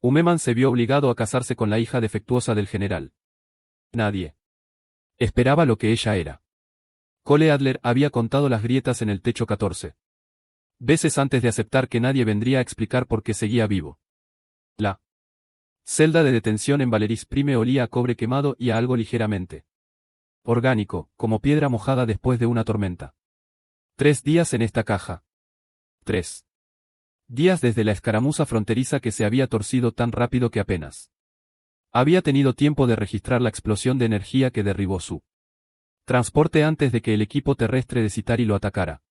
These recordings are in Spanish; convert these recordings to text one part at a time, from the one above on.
Umeman se vio obligado a casarse con la hija defectuosa del general. Nadie esperaba lo que ella era. Cole Adler había contado las grietas en el techo 14 veces antes de aceptar que nadie vendría a explicar por qué seguía vivo. La celda de detención en Valeris Prime olía a cobre quemado y a algo ligeramente orgánico, como piedra mojada después de una tormenta. 3 días en esta caja. 3 días desde la escaramuza fronteriza que se había torcido tan rápido que apenas había tenido tiempo de registrar la explosión de energía que derribó su transporte antes de que el equipo terrestre de Citari lo atacara,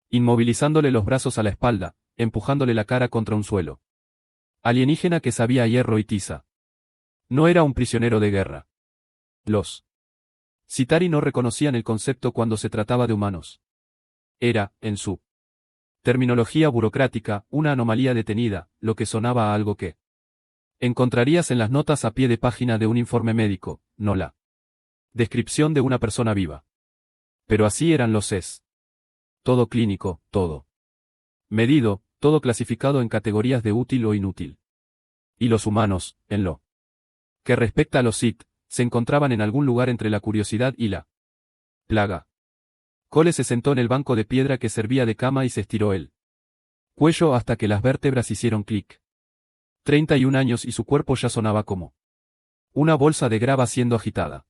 inmovilizándole los brazos a la espalda, empujándole la cara contra un suelo alienígena que sabía a hierro y tiza. No era un prisionero de guerra. Los Citari no reconocían el concepto cuando se trataba de humanos. Era, en su terminología burocrática, una anomalía detenida, lo que sonaba a algo que encontrarías en las notas a pie de página de un informe médico, no la descripción de una persona viva. Pero así eran los CES. Todo clínico, todo medido, todo clasificado en categorías de útil o inútil. Y los humanos, en lo que respecta a los Sith, se encontraban en algún lugar entre la curiosidad y la plaga. Cole se sentó en el banco de piedra que servía de cama y se estiró el cuello hasta que las vértebras hicieron clic. 31 años y su cuerpo ya sonaba como una bolsa de grava siendo agitada.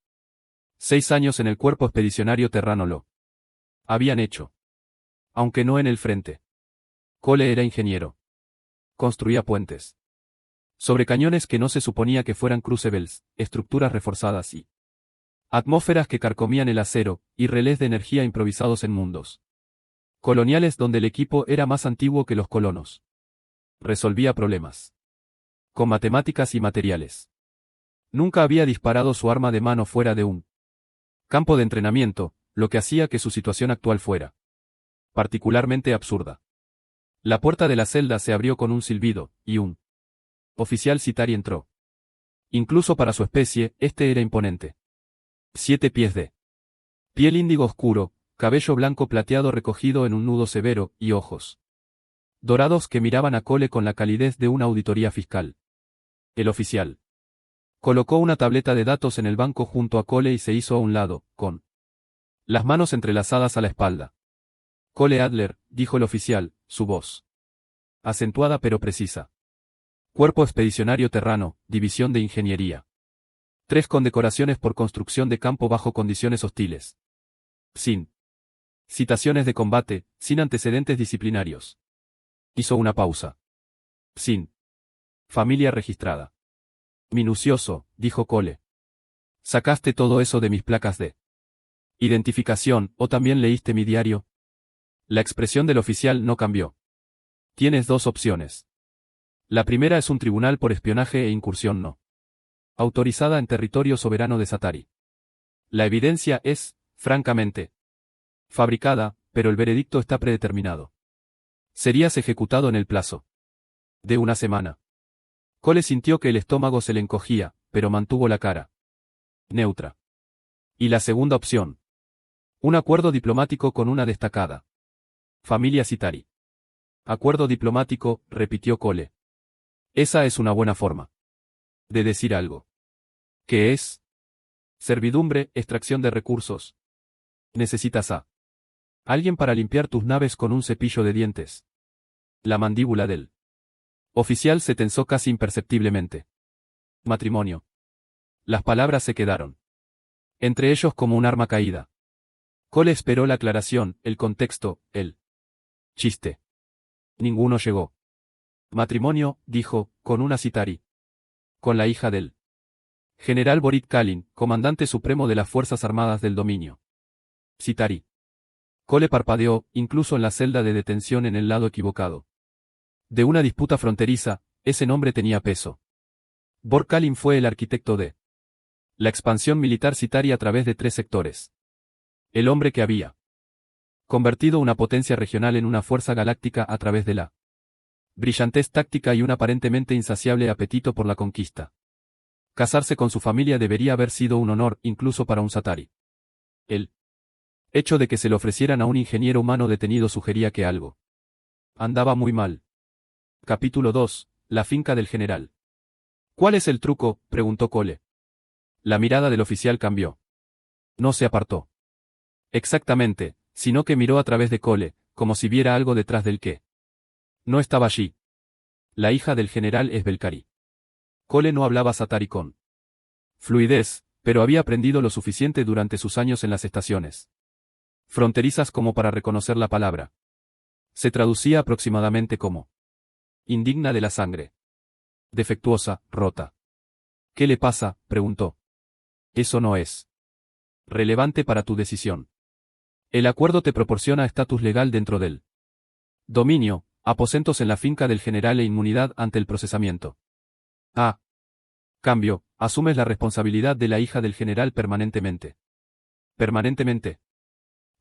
6 años en el cuerpo expedicionario terrano lo habían hecho. Aunque no en el frente. Cole era ingeniero. Construía puentes sobre cañones que no se suponía que fueran crucibles, estructuras reforzadas y atmósferas que carcomían el acero, y relés de energía improvisados en mundos coloniales donde el equipo era más antiguo que los colonos. Resolvía problemas con matemáticas y materiales. Nunca había disparado su arma de mano fuera de un campo de entrenamiento, lo que hacía que su situación actual fuera particularmente absurda. La puerta de la celda se abrió con un silbido, y un oficial Citari entró. Incluso para su especie, este era imponente. 7 pies de piel índigo oscuro, cabello blanco plateado recogido en un nudo severo, y ojos dorados que miraban a Cole con la calidez de una auditoría fiscal. El oficial colocó una tableta de datos en el banco junto a Cole y se hizo a un lado, con las manos entrelazadas a la espalda. Cole Adler, dijo el oficial, su voz acentuada pero precisa. Cuerpo Expedicionario Terrano, División de Ingeniería. 3 condecoraciones por construcción de campo bajo condiciones hostiles. Sin citaciones de combate, sin antecedentes disciplinarios. Hizo una pausa. Sin familia registrada. Minucioso, dijo Cole. ¿Sacaste todo eso de mis placas de identificación, o también leíste mi diario? La expresión del oficial no cambió. Tienes 2 opciones. La primera es un tribunal por espionaje e incursión no autorizada en territorio soberano de Satari. La evidencia es, francamente, fabricada, pero el veredicto está predeterminado. Serías ejecutado en el plazo de una semana. Cole sintió que el estómago se le encogía, pero mantuvo la cara neutra. Y la segunda opción. Un acuerdo diplomático con una destacada familia Citari. Acuerdo diplomático, repitió Cole. Esa es una buena forma de decir algo. ¿Qué es? Servidumbre, extracción de recursos. Necesitas a alguien para limpiar tus naves con un cepillo de dientes. La mandíbula del oficial se tensó casi imperceptiblemente. Matrimonio. Las palabras se quedaron entre ellos como un arma caída. Cole esperó la aclaración, el contexto, el chiste. Ninguno llegó. Matrimonio, dijo, con una Citari. Con la hija del general Borit Kalin, comandante supremo de las Fuerzas Armadas del Dominio. Citari. Cole parpadeó, incluso en la celda de detención en el lado equivocado de una disputa fronteriza, ese nombre tenía peso. Bor Kalin fue el arquitecto de la expansión militar Citari a través de 3 sectores. El hombre que había convertido una potencia regional en una fuerza galáctica a través de la brillantez táctica y un aparentemente insaciable apetito por la conquista. Casarse con su familia debería haber sido un honor, incluso para un Satari. El hecho de que se le ofrecieran a un ingeniero humano detenido sugería que algo andaba muy mal. Capítulo 2. La finca del general. ¿Cuál es el truco?, preguntó Cole. La mirada del oficial cambió. No se apartó. Exactamente, sino que miró a través de Cole, como si viera algo detrás del que no estaba allí. La hija del general es Belcari. Cole no hablaba satarí con fluidez, pero había aprendido lo suficiente durante sus años en las estaciones fronterizas como para reconocer la palabra. Se traducía aproximadamente como indigna de la sangre. Defectuosa, rota. ¿Qué le pasa?, preguntó. Eso no es relevante para tu decisión. El acuerdo te proporciona estatus legal dentro del dominio, aposentos en la finca del general e inmunidad ante el procesamiento. A cambio, asumes la responsabilidad de la hija del general permanentemente. Permanentemente.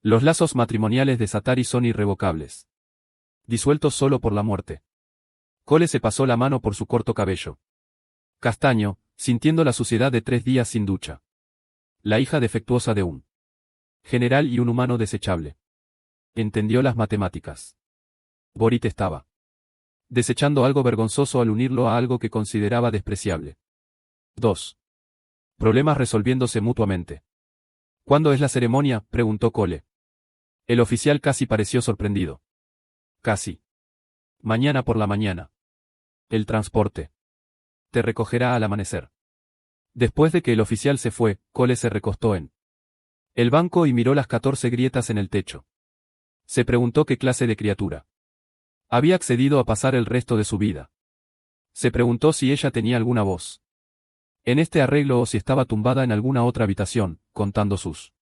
Los lazos matrimoniales de Satarí son irrevocables. Disueltos solo por la muerte. Cole se pasó la mano por su corto cabello castaño, sintiendo la suciedad de 3 días sin ducha. La hija defectuosa de un general y un humano desechable. Entendió las matemáticas. Borit estaba desechando algo vergonzoso al unirlo a algo que consideraba despreciable. 2. Problemas resolviéndose mutuamente. ¿Cuándo es la ceremonia?, preguntó Cole. El oficial casi pareció sorprendido. Casi. Mañana por la mañana. El transporte te recogerá al amanecer. Después de que el oficial se fue, Cole se recostó en el banco y miró las 14 grietas en el techo. Se preguntó qué clase de criatura había accedido a pasar el resto de su vida. Se preguntó si ella tenía alguna voz en este arreglo o si estaba tumbada en alguna otra habitación, contando sus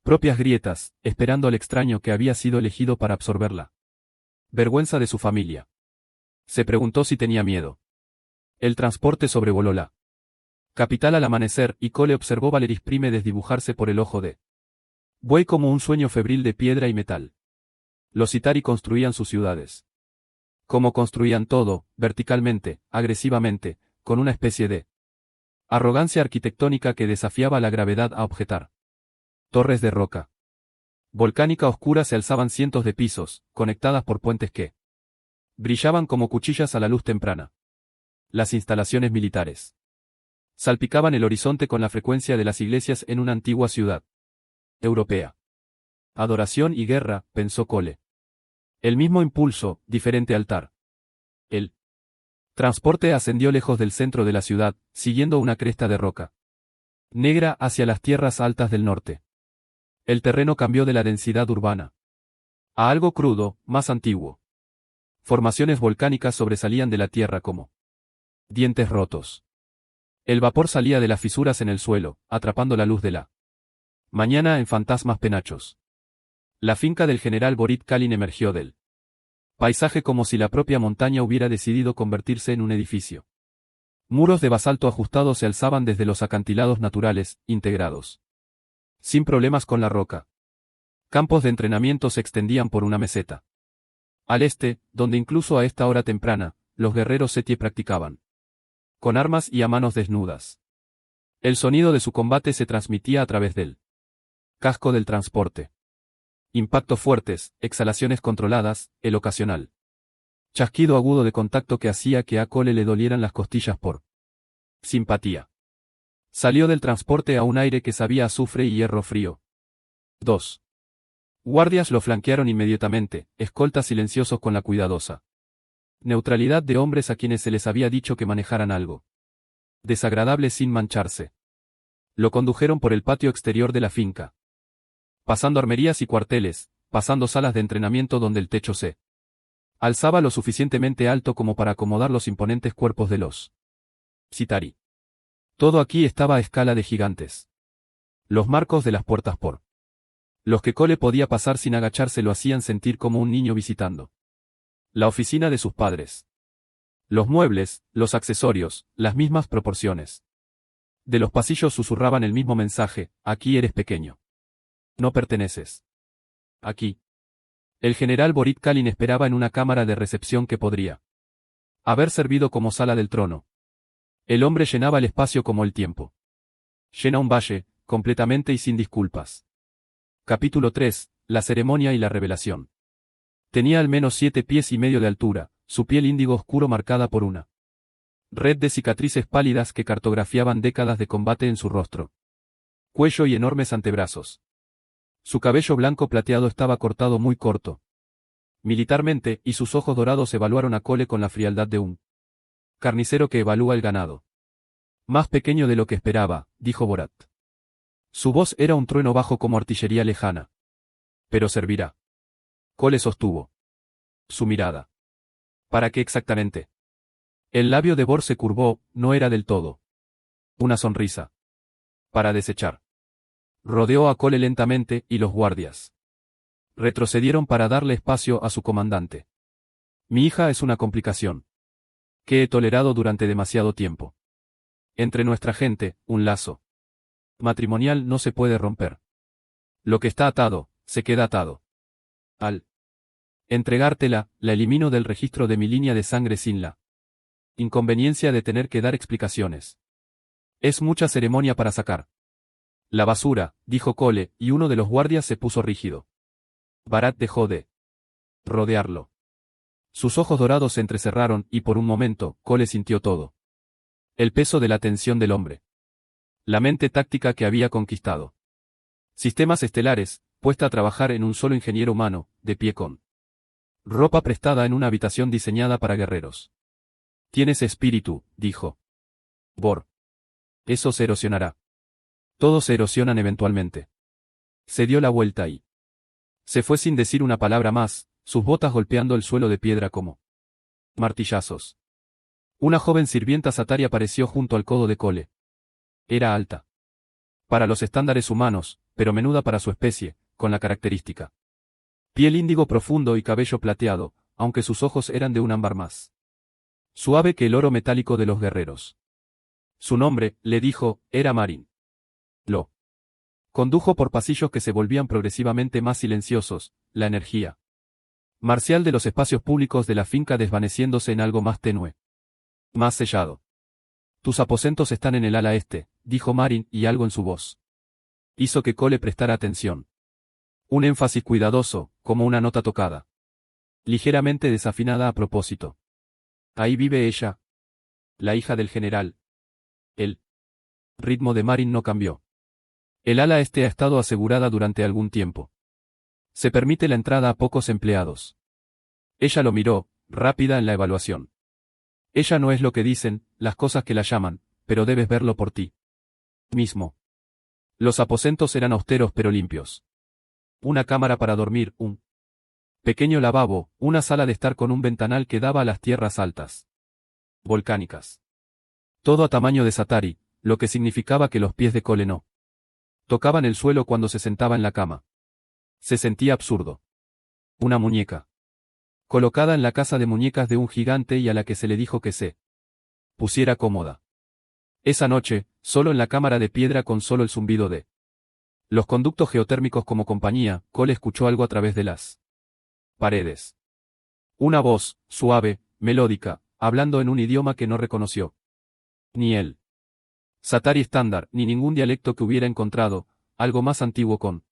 propias grietas, esperando al extraño que había sido elegido para absorberla. Vergüenza de su familia. Se preguntó si tenía miedo. El transporte sobrevoló la capital al amanecer y Cole observó Valeris Prime desdibujarse por el ojo de buey como un sueño febril de piedra y metal. Los Sitari construían sus ciudades. Como construían todo, verticalmente, agresivamente, con una especie de arrogancia arquitectónica que desafiaba la gravedad a objetar. Torres de roca volcánica oscura se alzaban cientos de pisos, conectadas por puentes que brillaban como cuchillas a la luz temprana. Las instalaciones militares salpicaban el horizonte con la frecuencia de las iglesias en una antigua ciudad europea. Adoración y guerra, pensó Cole. El mismo impulso, diferente altar. El transporte ascendió lejos del centro de la ciudad, siguiendo una cresta de roca negra hacia las tierras altas del norte. El terreno cambió de la densidad urbana a algo crudo, más antiguo. Formaciones volcánicas sobresalían de la tierra como dientes rotos. El vapor salía de las fisuras en el suelo, atrapando la luz de la mañana en fantasmas penachos. La finca del general Borit Kalin emergió del paisaje como si la propia montaña hubiera decidido convertirse en un edificio. Muros de basalto ajustados se alzaban desde los acantilados naturales, integrados sin problemas con la roca. Campos de entrenamiento se extendían por una meseta al este, donde incluso a esta hora temprana, los guerreros Setie practicaban con armas y a manos desnudas. El sonido de su combate se transmitía a través del casco del transporte. Impactos fuertes, exhalaciones controladas, el ocasional chasquido agudo de contacto que hacía que a Cole le dolieran las costillas por simpatía. Salió del transporte a un aire que sabía a azufre y hierro frío. 2. Guardias lo flanquearon inmediatamente, escoltas silenciosos con la cuidadosa neutralidad de hombres a quienes se les había dicho que manejaran algo desagradable sin mancharse. Lo condujeron por el patio exterior de la finca, pasando armerías y cuarteles, pasando salas de entrenamiento donde el techo se alzaba lo suficientemente alto como para acomodar los imponentes cuerpos de los Sitari. Todo aquí estaba a escala de gigantes. Los marcos de las puertas por los que Cole podía pasar sin agacharse lo hacían sentir como un niño visitando la oficina de sus padres. Los muebles, los accesorios, las mismas proporciones. De los pasillos susurraban el mismo mensaje: aquí eres pequeño. No perteneces aquí. El general Borit Kalin esperaba en una cámara de recepción que podría haber servido como sala del trono. El hombre llenaba el espacio como el tiempo llena un valle, completamente y sin disculpas. Capítulo 3, la ceremonia y la revelación. Tenía al menos 7 pies y medio de altura, su piel índigo oscuro marcada por una red de cicatrices pálidas que cartografiaban décadas de combate en su rostro. Cuello y enormes antebrazos. Su cabello blanco plateado estaba cortado muy corto. Militarmente, y sus ojos dorados evaluaron a Cole con la frialdad de un carnicero que evalúa el ganado. Más pequeño de lo que esperaba, dijo Borat. Su voz era un trueno bajo como artillería lejana. Pero servirá. Cole sostuvo su mirada. ¿Para qué exactamente? El labio de Bor se curvó, no era del todo una sonrisa. Para desechar. Rodeó a Cole lentamente, y los guardias retrocedieron para darle espacio a su comandante. Mi hija es una complicación que he tolerado durante demasiado tiempo. Entre nuestra gente, un lazo matrimonial no se puede romper. Lo que está atado, se queda atado. Al entregártela, la elimino del registro de mi línea de sangre sin la inconveniencia de tener que dar explicaciones. Es mucha ceremonia para sacar la basura, dijo Cole, y uno de los guardias se puso rígido. Barat dejó de rodearlo. Sus ojos dorados se entrecerraron, y por un momento, Cole sintió todo el peso de la tensión del hombre. La mente táctica que había conquistado. Sistemas estelares, puesta a trabajar en un solo ingeniero humano, de pie con ropa prestada en una habitación diseñada para guerreros. Tienes espíritu, dijo Bor. Eso se erosionará. Todos se erosionan eventualmente. Se dio la vuelta y se fue sin decir una palabra más, sus botas golpeando el suelo de piedra como martillazos. Una joven sirvienta Satari apareció junto al codo de Cole. Era alta para los estándares humanos, pero menuda para su especie, con la característica piel índigo profundo y cabello plateado, aunque sus ojos eran de un ámbar más suave que el oro metálico de los guerreros. Su nombre, le dijo, era Marin. Lo condujo por pasillos que se volvían progresivamente más silenciosos, la energía marcial de los espacios públicos de la finca desvaneciéndose en algo más tenue. Más sellado. Tus aposentos están en el ala este, dijo Marin, y algo en su voz hizo que Cole prestara atención. Un énfasis cuidadoso, como una nota tocada. Ligeramente desafinada a propósito. Ahí vive ella. La hija del general. El ritmo de Marin no cambió. El ala este ha estado asegurada durante algún tiempo. Se permite la entrada a pocos empleados. Ella lo miró, rápida en la evaluación. Ella no es lo que dicen, las cosas que la llaman, pero debes verlo por ti mismo. Los aposentos eran austeros pero limpios. Una cámara para dormir, un pequeño lavabo, una sala de estar con un ventanal que daba a las tierras altas volcánicas. Todo a tamaño de Satari, lo que significaba que los pies de Cole no tocaban el suelo cuando se sentaba en la cama. Se sentía absurdo. Una muñeca colocada en la casa de muñecas de un gigante y a la que se le dijo que se pusiera cómoda. Esa noche, solo en la cámara de piedra con solo el zumbido de los conductos geotérmicos como compañía, Cole escuchó algo a través de las paredes. Una voz, suave, melódica, hablando en un idioma que no reconoció. Ni él. Satari estándar, ni ningún dialecto que hubiera encontrado, algo más antiguo con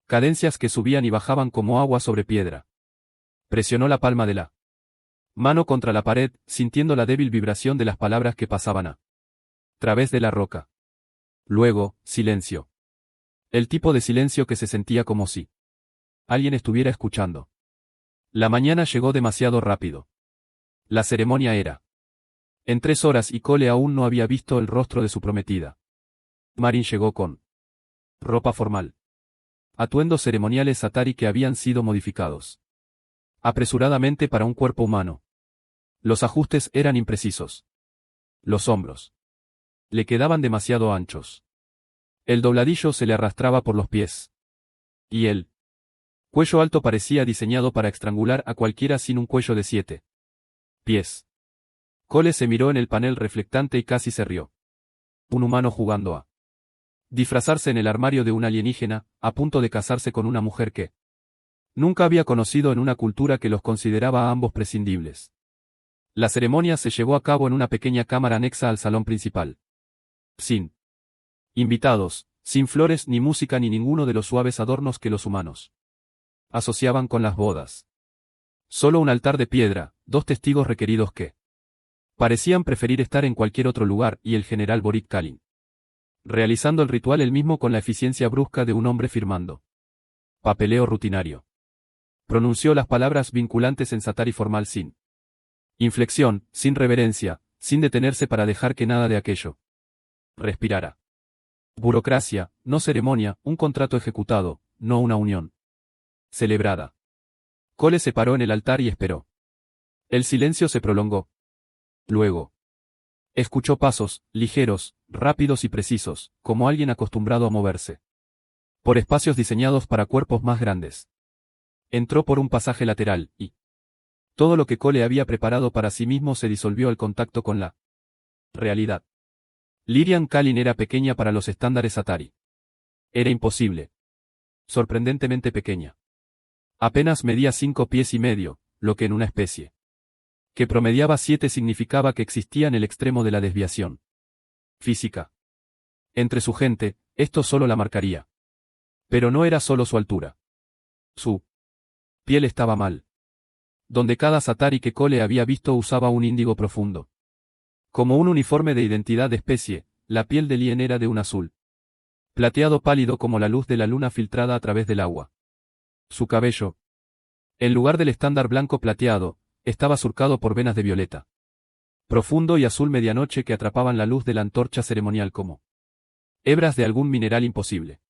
cadencias que subían y bajaban como agua sobre piedra. Presionó la palma de la mano contra la pared, sintiendo la débil vibración de las palabras que pasaban a través de la roca. Luego, silencio. El tipo de silencio que se sentía como si alguien estuviera escuchando. La mañana llegó demasiado rápido. La ceremonia era en 3 horas y Cole aún no había visto el rostro de su prometida. Marin llegó con ropa formal. Atuendos ceremoniales Satari que habían sido modificados apresuradamente para un cuerpo humano. Los ajustes eran imprecisos. Los hombros le quedaban demasiado anchos. El dobladillo se le arrastraba por los pies. Y el cuello alto parecía diseñado para estrangular a cualquiera sin un cuello de 7 pies. Cole se miró en el panel reflectante y casi se rió. Un humano jugando a disfrazarse en el armario de un alienígena, a punto de casarse con una mujer que nunca había conocido en una cultura que los consideraba a ambos prescindibles. La ceremonia se llevó a cabo en una pequeña cámara anexa al salón principal. Sin invitados, sin flores ni música ni ninguno de los suaves adornos que los humanos asociaban con las bodas. Solo un altar de piedra, 2 testigos requeridos que Parecían preferir estar en cualquier otro lugar, y el general Borik Kalin, realizando el ritual él mismo con la eficiencia brusca de un hombre firmando. Papeleo rutinario. Pronunció las palabras vinculantes en satari formal sin inflexión, sin reverencia, sin detenerse para dejar que nada de aquello respirara. Burocracia, no ceremonia, un contrato ejecutado, no una unión celebrada. Cole se paró en el altar y esperó. El silencio se prolongó. Luego escuchó pasos, ligeros, rápidos y precisos, como alguien acostumbrado a moverse por espacios diseñados para cuerpos más grandes. Entró por un pasaje lateral, y todo lo que Cole había preparado para sí mismo se disolvió al contacto con la realidad. Lirian Kalin era pequeña para los estándares Atari. Era imposible. Sorprendentemente pequeña. Apenas medía 5 pies y medio, lo que en una especie que promediaba 7 significaba que existía en el extremo de la desviación física. Entre su gente, esto solo la marcaría. Pero no era solo su altura. Su piel estaba mal. Donde cada satari que Cole había visto usaba un índigo profundo. Como un uniforme de identidad de especie, la piel de Lien era de un azul plateado pálido como la luz de la luna filtrada a través del agua. Su cabello, en lugar del estándar blanco plateado, estaba surcado por venas de violeta profundo y azul medianoche que atrapaban la luz de la antorcha ceremonial como hebras de algún mineral imposible.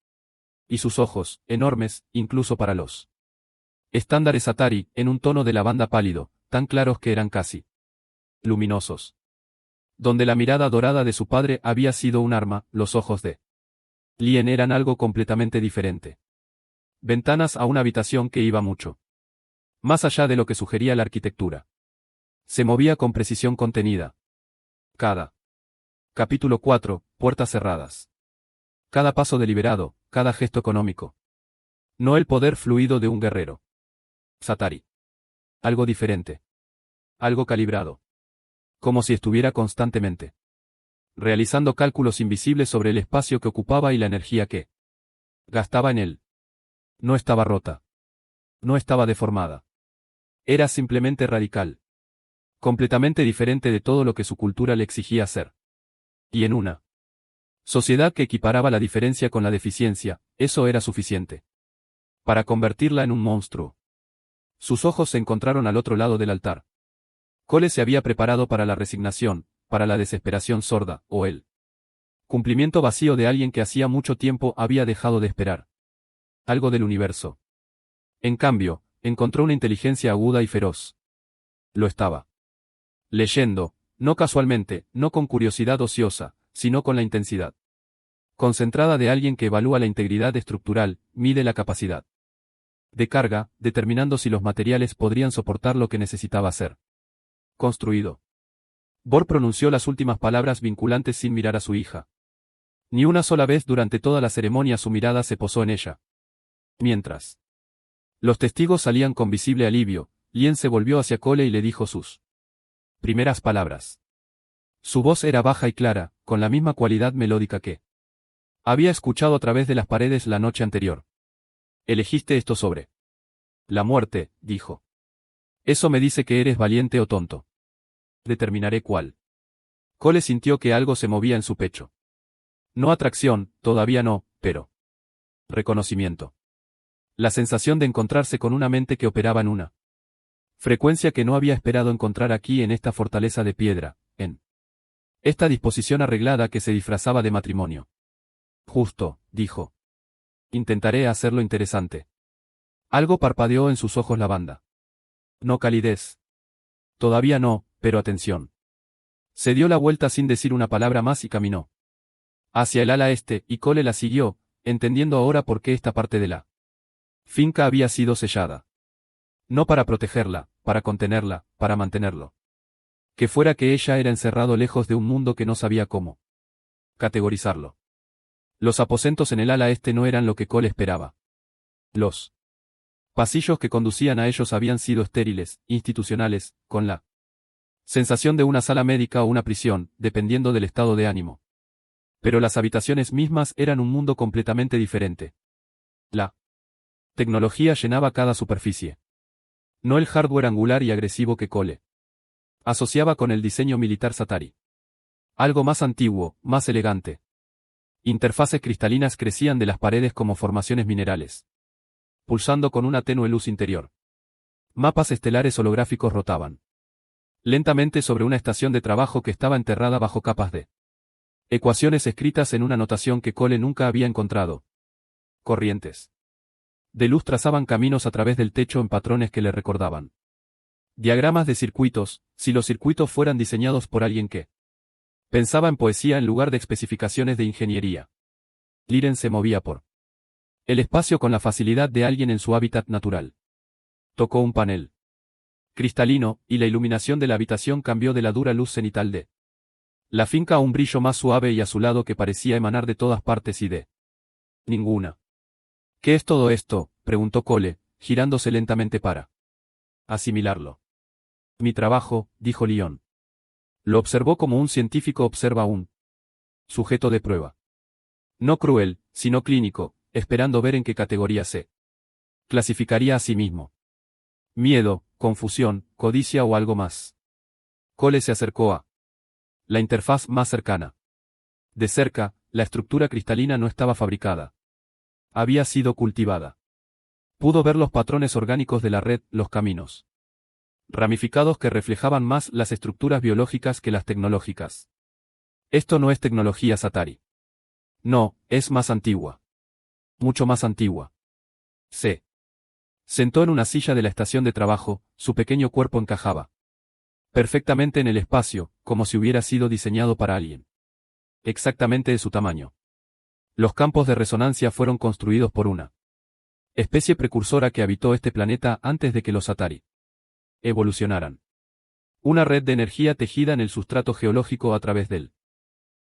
Y sus ojos, enormes, incluso para los estándares Atari, en un tono de lavanda pálido, tan claros que eran casi luminosos. Donde la mirada dorada de su padre había sido un arma, los ojos de Lien eran algo completamente diferente. Ventanas a una habitación que iba mucho más allá de lo que sugería la arquitectura. Se movía con precisión contenida. Cada capítulo 4, puertas cerradas. Cada paso deliberado, cada gesto económico. No el poder fluido de un guerrero satari. Algo diferente. Algo calibrado. Como si estuviera constantemente realizando cálculos invisibles sobre el espacio que ocupaba y la energía que gastaba en él. No estaba rota. No estaba deformada. Era simplemente radical. Completamente diferente de todo lo que su cultura le exigía hacer. Y en una sociedad que equiparaba la diferencia con la deficiencia, eso era suficiente para convertirla en un monstruo. Sus ojos se encontraron al otro lado del altar. Cole se había preparado para la resignación, para la desesperación sorda, o el cumplimiento vacío de alguien que hacía mucho tiempo había dejado de esperar algo del universo. En cambio, encontró una inteligencia aguda y feroz. Lo estaba leyendo, no casualmente, no con curiosidad ociosa, sino con la intensidad concentrada de alguien que evalúa la integridad estructural, mide la capacidad de carga, determinando si los materiales podrían soportar lo que necesitaba ser construido. Bor pronunció las últimas palabras vinculantes sin mirar a su hija. Ni una sola vez durante toda la ceremonia su mirada se posó en ella. Mientras los testigos salían con visible alivio, Lien se volvió hacia Cole y le dijo sus primeras palabras. Su voz era baja y clara, con la misma cualidad melódica que había escuchado a través de las paredes la noche anterior. Elegiste esto sobre la muerte, dijo. Eso me dice que eres valiente o tonto. Determinaré cuál. Cole sintió que algo se movía en su pecho. No atracción, todavía no, pero reconocimiento. La sensación de encontrarse con una mente que operaba en una frecuencia que no había esperado encontrar aquí en esta fortaleza de piedra, en esta disposición arreglada que se disfrazaba de matrimonio. Justo, dijo. Intentaré hacerlo interesante. Algo parpadeó en sus ojos lavanda. No calidez. Todavía no, pero atención. Se dio la vuelta sin decir una palabra más y caminó hacia el ala este, y Cole la siguió, entendiendo ahora por qué esta parte de la finca había sido sellada. No para protegerla, para contenerla, para mantenerlo. Que fuera que ella era encerrado lejos de un mundo que no sabía cómo categorizarlo. Los aposentos en el ala este no eran lo que Cole esperaba. Los pasillos que conducían a ellos habían sido estériles, institucionales, con la sensación de una sala médica o una prisión, dependiendo del estado de ánimo. Pero las habitaciones mismas eran un mundo completamente diferente. La tecnología llenaba cada superficie. No el hardware angular y agresivo que Cole Asociaba con el diseño militar Satari. Algo más antiguo, más elegante. Interfaces cristalinas crecían de las paredes como formaciones minerales, pulsando con una tenue luz interior. Mapas estelares holográficos rotaban lentamente sobre una estación de trabajo que estaba enterrada bajo capas de ecuaciones escritas en una notación que Cole nunca había encontrado. Corrientes de luz trazaban caminos a través del techo en patrones que le recordaban diagramas de circuitos, si los circuitos fueran diseñados por alguien que pensaba en poesía en lugar de especificaciones de ingeniería. Liren se movía por el espacio con la facilidad de alguien en su hábitat natural. Tocó un panel cristalino, y la iluminación de la habitación cambió de la dura luz cenital de la finca a un brillo más suave y azulado que parecía emanar de todas partes y de ninguna. ¿Qué es todo esto?, preguntó Cole, girándose lentamente para asimilarlo. Mi trabajo, dijo Lyon. Lo observó como un científico observa un sujeto de prueba. No cruel, sino clínico, esperando ver en qué categoría se clasificaría a sí mismo. Miedo, confusión, codicia o algo más. Cole se acercó a la interfaz más cercana. De cerca, la estructura cristalina no estaba fabricada. Había sido cultivada. Pudo ver los patrones orgánicos de la red, los caminos ramificados que reflejaban más las estructuras biológicas que las tecnológicas. Esto no es tecnología Satari. No, es más antigua. Mucho más antigua. Se sentó en una silla de la estación de trabajo, su pequeño cuerpo encajaba perfectamente en el espacio, como si hubiera sido diseñado para alguien. Exactamente de su tamaño. Los campos de resonancia fueron construidos por una especie precursora que habitó este planeta antes de que los Atari evolucionaran. Una red de energía tejida en el sustrato geológico a través del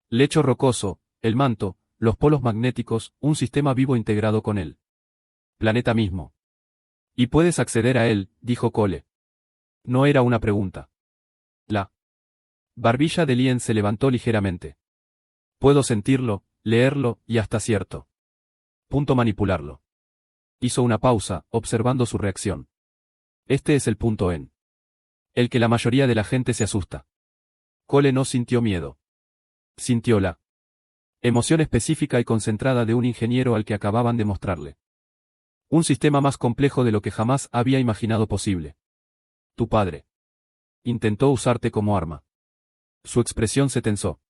lecho rocoso, el manto, los polos magnéticos, un sistema vivo integrado con el planeta mismo. Y puedes acceder a él, dijo Cole. No era una pregunta. La barbilla de Lien se levantó ligeramente. Puedo sentirlo, leerlo, y hasta cierto punto manipularlo. Hizo una pausa, observando su reacción. Este es el punto en el que la mayoría de la gente se asusta. Cole no sintió miedo. Sintió la emoción específica y concentrada de un ingeniero al que acababan de mostrarle un sistema más complejo de lo que jamás había imaginado posible. Tu padre intentó usarte como arma. Su expresión se tensó.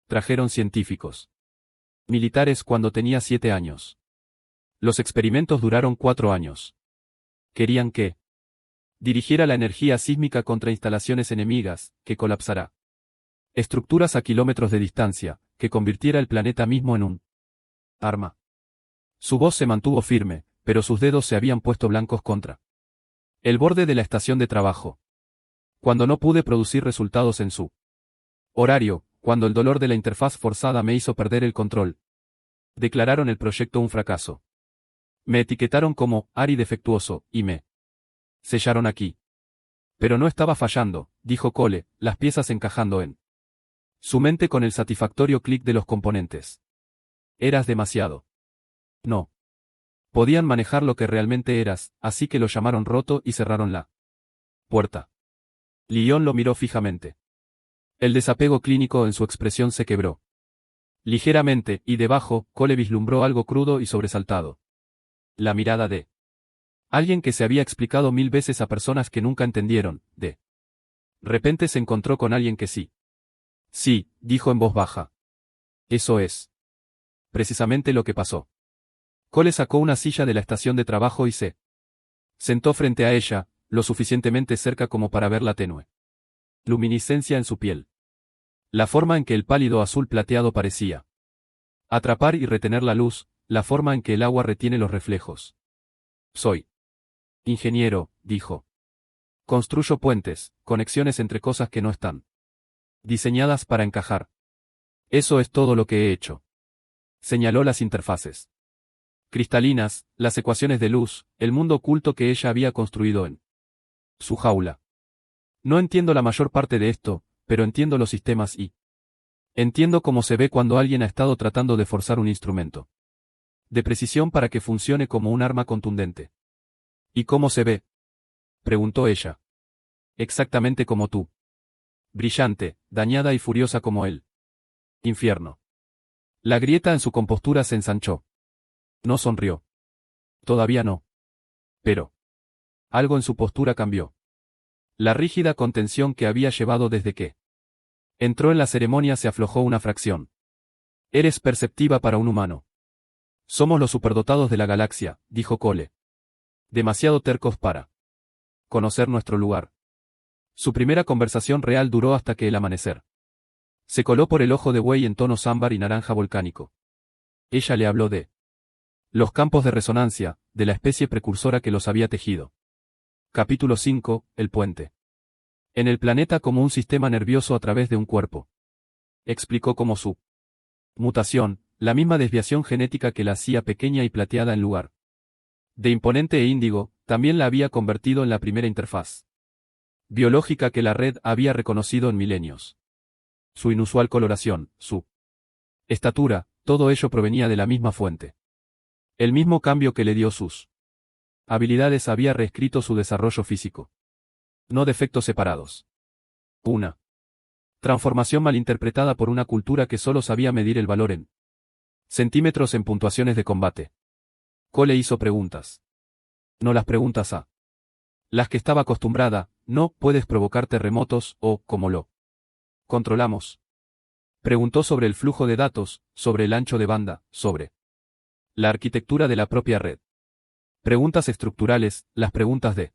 Trajeron científicos militares cuando tenía 7 años. Los experimentos duraron 4 años. Querían que dirigiera la energía sísmica contra instalaciones enemigas, que colapsará estructuras a kilómetros de distancia, que convirtiera el planeta mismo en un arma. Su voz se mantuvo firme, pero sus dedos se habían puesto blancos contra el borde de la estación de trabajo. Cuando no pude producir resultados en su horario, cuando el dolor de la interfaz forzada me hizo perder el control, declararon el proyecto un fracaso. Me etiquetaron como ARI defectuoso, y me sellaron aquí. Pero no estaba fallando, dijo Cole, las piezas encajando en su mente con el satisfactorio clic de los componentes. Eras demasiado. No. Podían manejar lo que realmente eras, así que lo llamaron roto y cerraron la puerta. Lyon lo miró fijamente. El desapego clínico en su expresión se quebró ligeramente, y debajo, Cole vislumbró algo crudo y sobresaltado. La mirada de alguien que se había explicado 1000 veces a personas que nunca entendieron, de repente se encontró con alguien que sí. Sí, dijo en voz baja. Eso es precisamente lo que pasó. Cole sacó una silla de la estación de trabajo y se sentó frente a ella, lo suficientemente cerca como para ver la tenue luminiscencia en su piel. La forma en que el pálido azul plateado parecía atrapar y retener la luz, la forma en que el agua retiene los reflejos. Soy ingeniero, dijo. Construyo puentes, conexiones entre cosas que no están diseñadas para encajar. Eso es todo lo que he hecho. Señaló las interfaces cristalinas, las ecuaciones de luz, el mundo oculto que ella había construido en su jaula. No entiendo la mayor parte de esto, pero entiendo los sistemas y entiendo cómo se ve cuando alguien ha estado tratando de forzar un instrumento de precisión para que funcione como un arma contundente. ¿Y cómo se ve?, preguntó ella. Exactamente como tú. Brillante, dañada y furiosa como él. Infierno. La grieta en su compostura se ensanchó. No sonrió. Todavía no. Pero algo en su postura cambió. La rígida contención que había llevado desde que entró en la ceremonia se aflojó una fracción. Eres perceptiva para un humano. Somos los superdotados de la galaxia, dijo Cole. Demasiado tercos para conocer nuestro lugar. Su primera conversación real duró hasta que el amanecer se coló por el ojo de buey en tonos ámbar y naranja volcánico. Ella le habló de los campos de resonancia, de la especie precursora que los había tejido. Capítulo 5, el puente. En el planeta como un sistema nervioso a través de un cuerpo. Explicó cómo su mutación, la misma desviación genética que la hacía pequeña y plateada en lugar de imponente e índigo, también la había convertido en la primera interfaz biológica que la red había reconocido en milenios. Su inusual coloración, su estatura, todo ello provenía de la misma fuente. El mismo cambio que le dio sus habilidades había reescrito su desarrollo físico. No defectos separados. Una transformación malinterpretada por una cultura que solo sabía medir el valor en centímetros en puntuaciones de combate. Cole hizo preguntas. No las preguntas a las que estaba acostumbrada, no puedes provocar terremotos o, ¿cómo lo controlamos? Preguntó sobre el flujo de datos, sobre el ancho de banda, sobre la arquitectura de la propia red. Preguntas estructurales, las preguntas de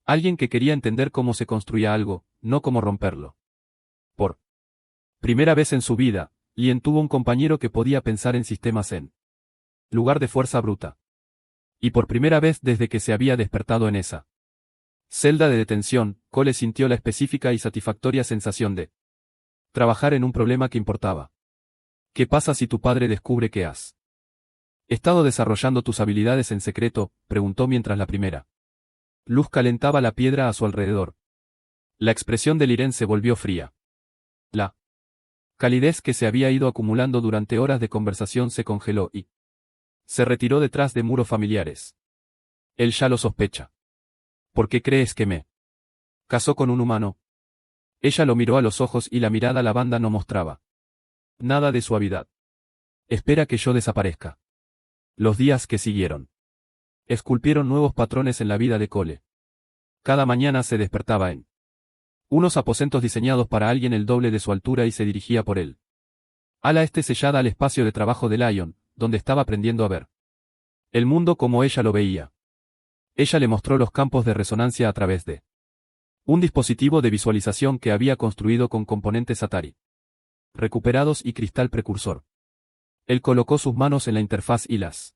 alguien que quería entender cómo se construía algo, no cómo romperlo. Por primera vez en su vida, Lien tuvo un compañero que podía pensar en sistemas en lugar de fuerza bruta. Y por primera vez desde que se había despertado en esa celda de detención, Cole sintió la específica y satisfactoria sensación de trabajar en un problema que importaba. ¿Qué pasa si tu padre descubre que has estado desarrollando tus habilidades en secreto?, preguntó mientras la primera luz calentaba la piedra a su alrededor. La expresión de Liren se volvió fría. La calidez que se había ido acumulando durante horas de conversación se congeló y se retiró detrás de muros familiares. Él ya lo sospecha. ¿Por qué crees que me casó con un humano? Ella lo miró a los ojos y la mirada lavanda no mostraba nada de suavidad. Espera que yo desaparezca. Los días que siguieron esculpieron nuevos patrones en la vida de Cole. Cada mañana se despertaba en unos aposentos diseñados para alguien el doble de su altura y se dirigía por él. Ala este sellada al espacio de trabajo de Lion, donde estaba aprendiendo a ver el mundo como ella lo veía. Ella le mostró los campos de resonancia a través de un dispositivo de visualización que había construido con componentes Atari recuperados y cristal precursor. Él colocó sus manos en la interfaz y las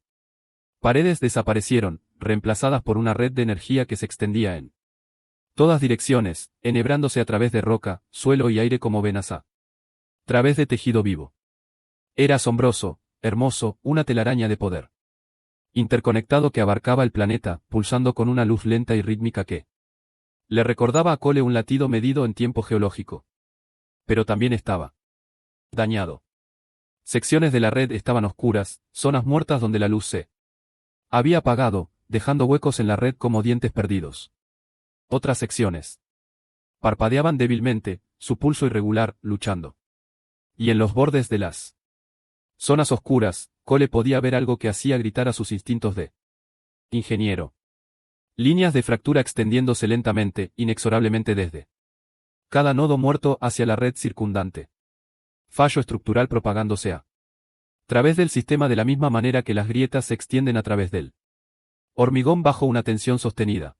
paredes desaparecieron, reemplazadas por una red de energía que se extendía en todas direcciones, enhebrándose a través de roca, suelo y aire como venas a través de tejido vivo. Era asombroso, hermoso, una telaraña de poder interconectado que abarcaba el planeta, pulsando con una luz lenta y rítmica que le recordaba a Cole un latido medido en tiempo geológico. Pero también estaba dañado. Secciones de la red estaban oscuras, zonas muertas donde la luz se había apagado, dejando huecos en la red como dientes perdidos. Otras secciones parpadeaban débilmente, su pulso irregular, luchando. Y en los bordes de las zonas oscuras, Cole podía ver algo que hacía gritar a sus instintos de ingeniero. Líneas de fractura extendiéndose lentamente, inexorablemente desde cada nodo muerto hacia la red circundante. Fallo estructural propagándose a través del sistema de la misma manera que las grietas se extienden a través del hormigón bajo una tensión sostenida.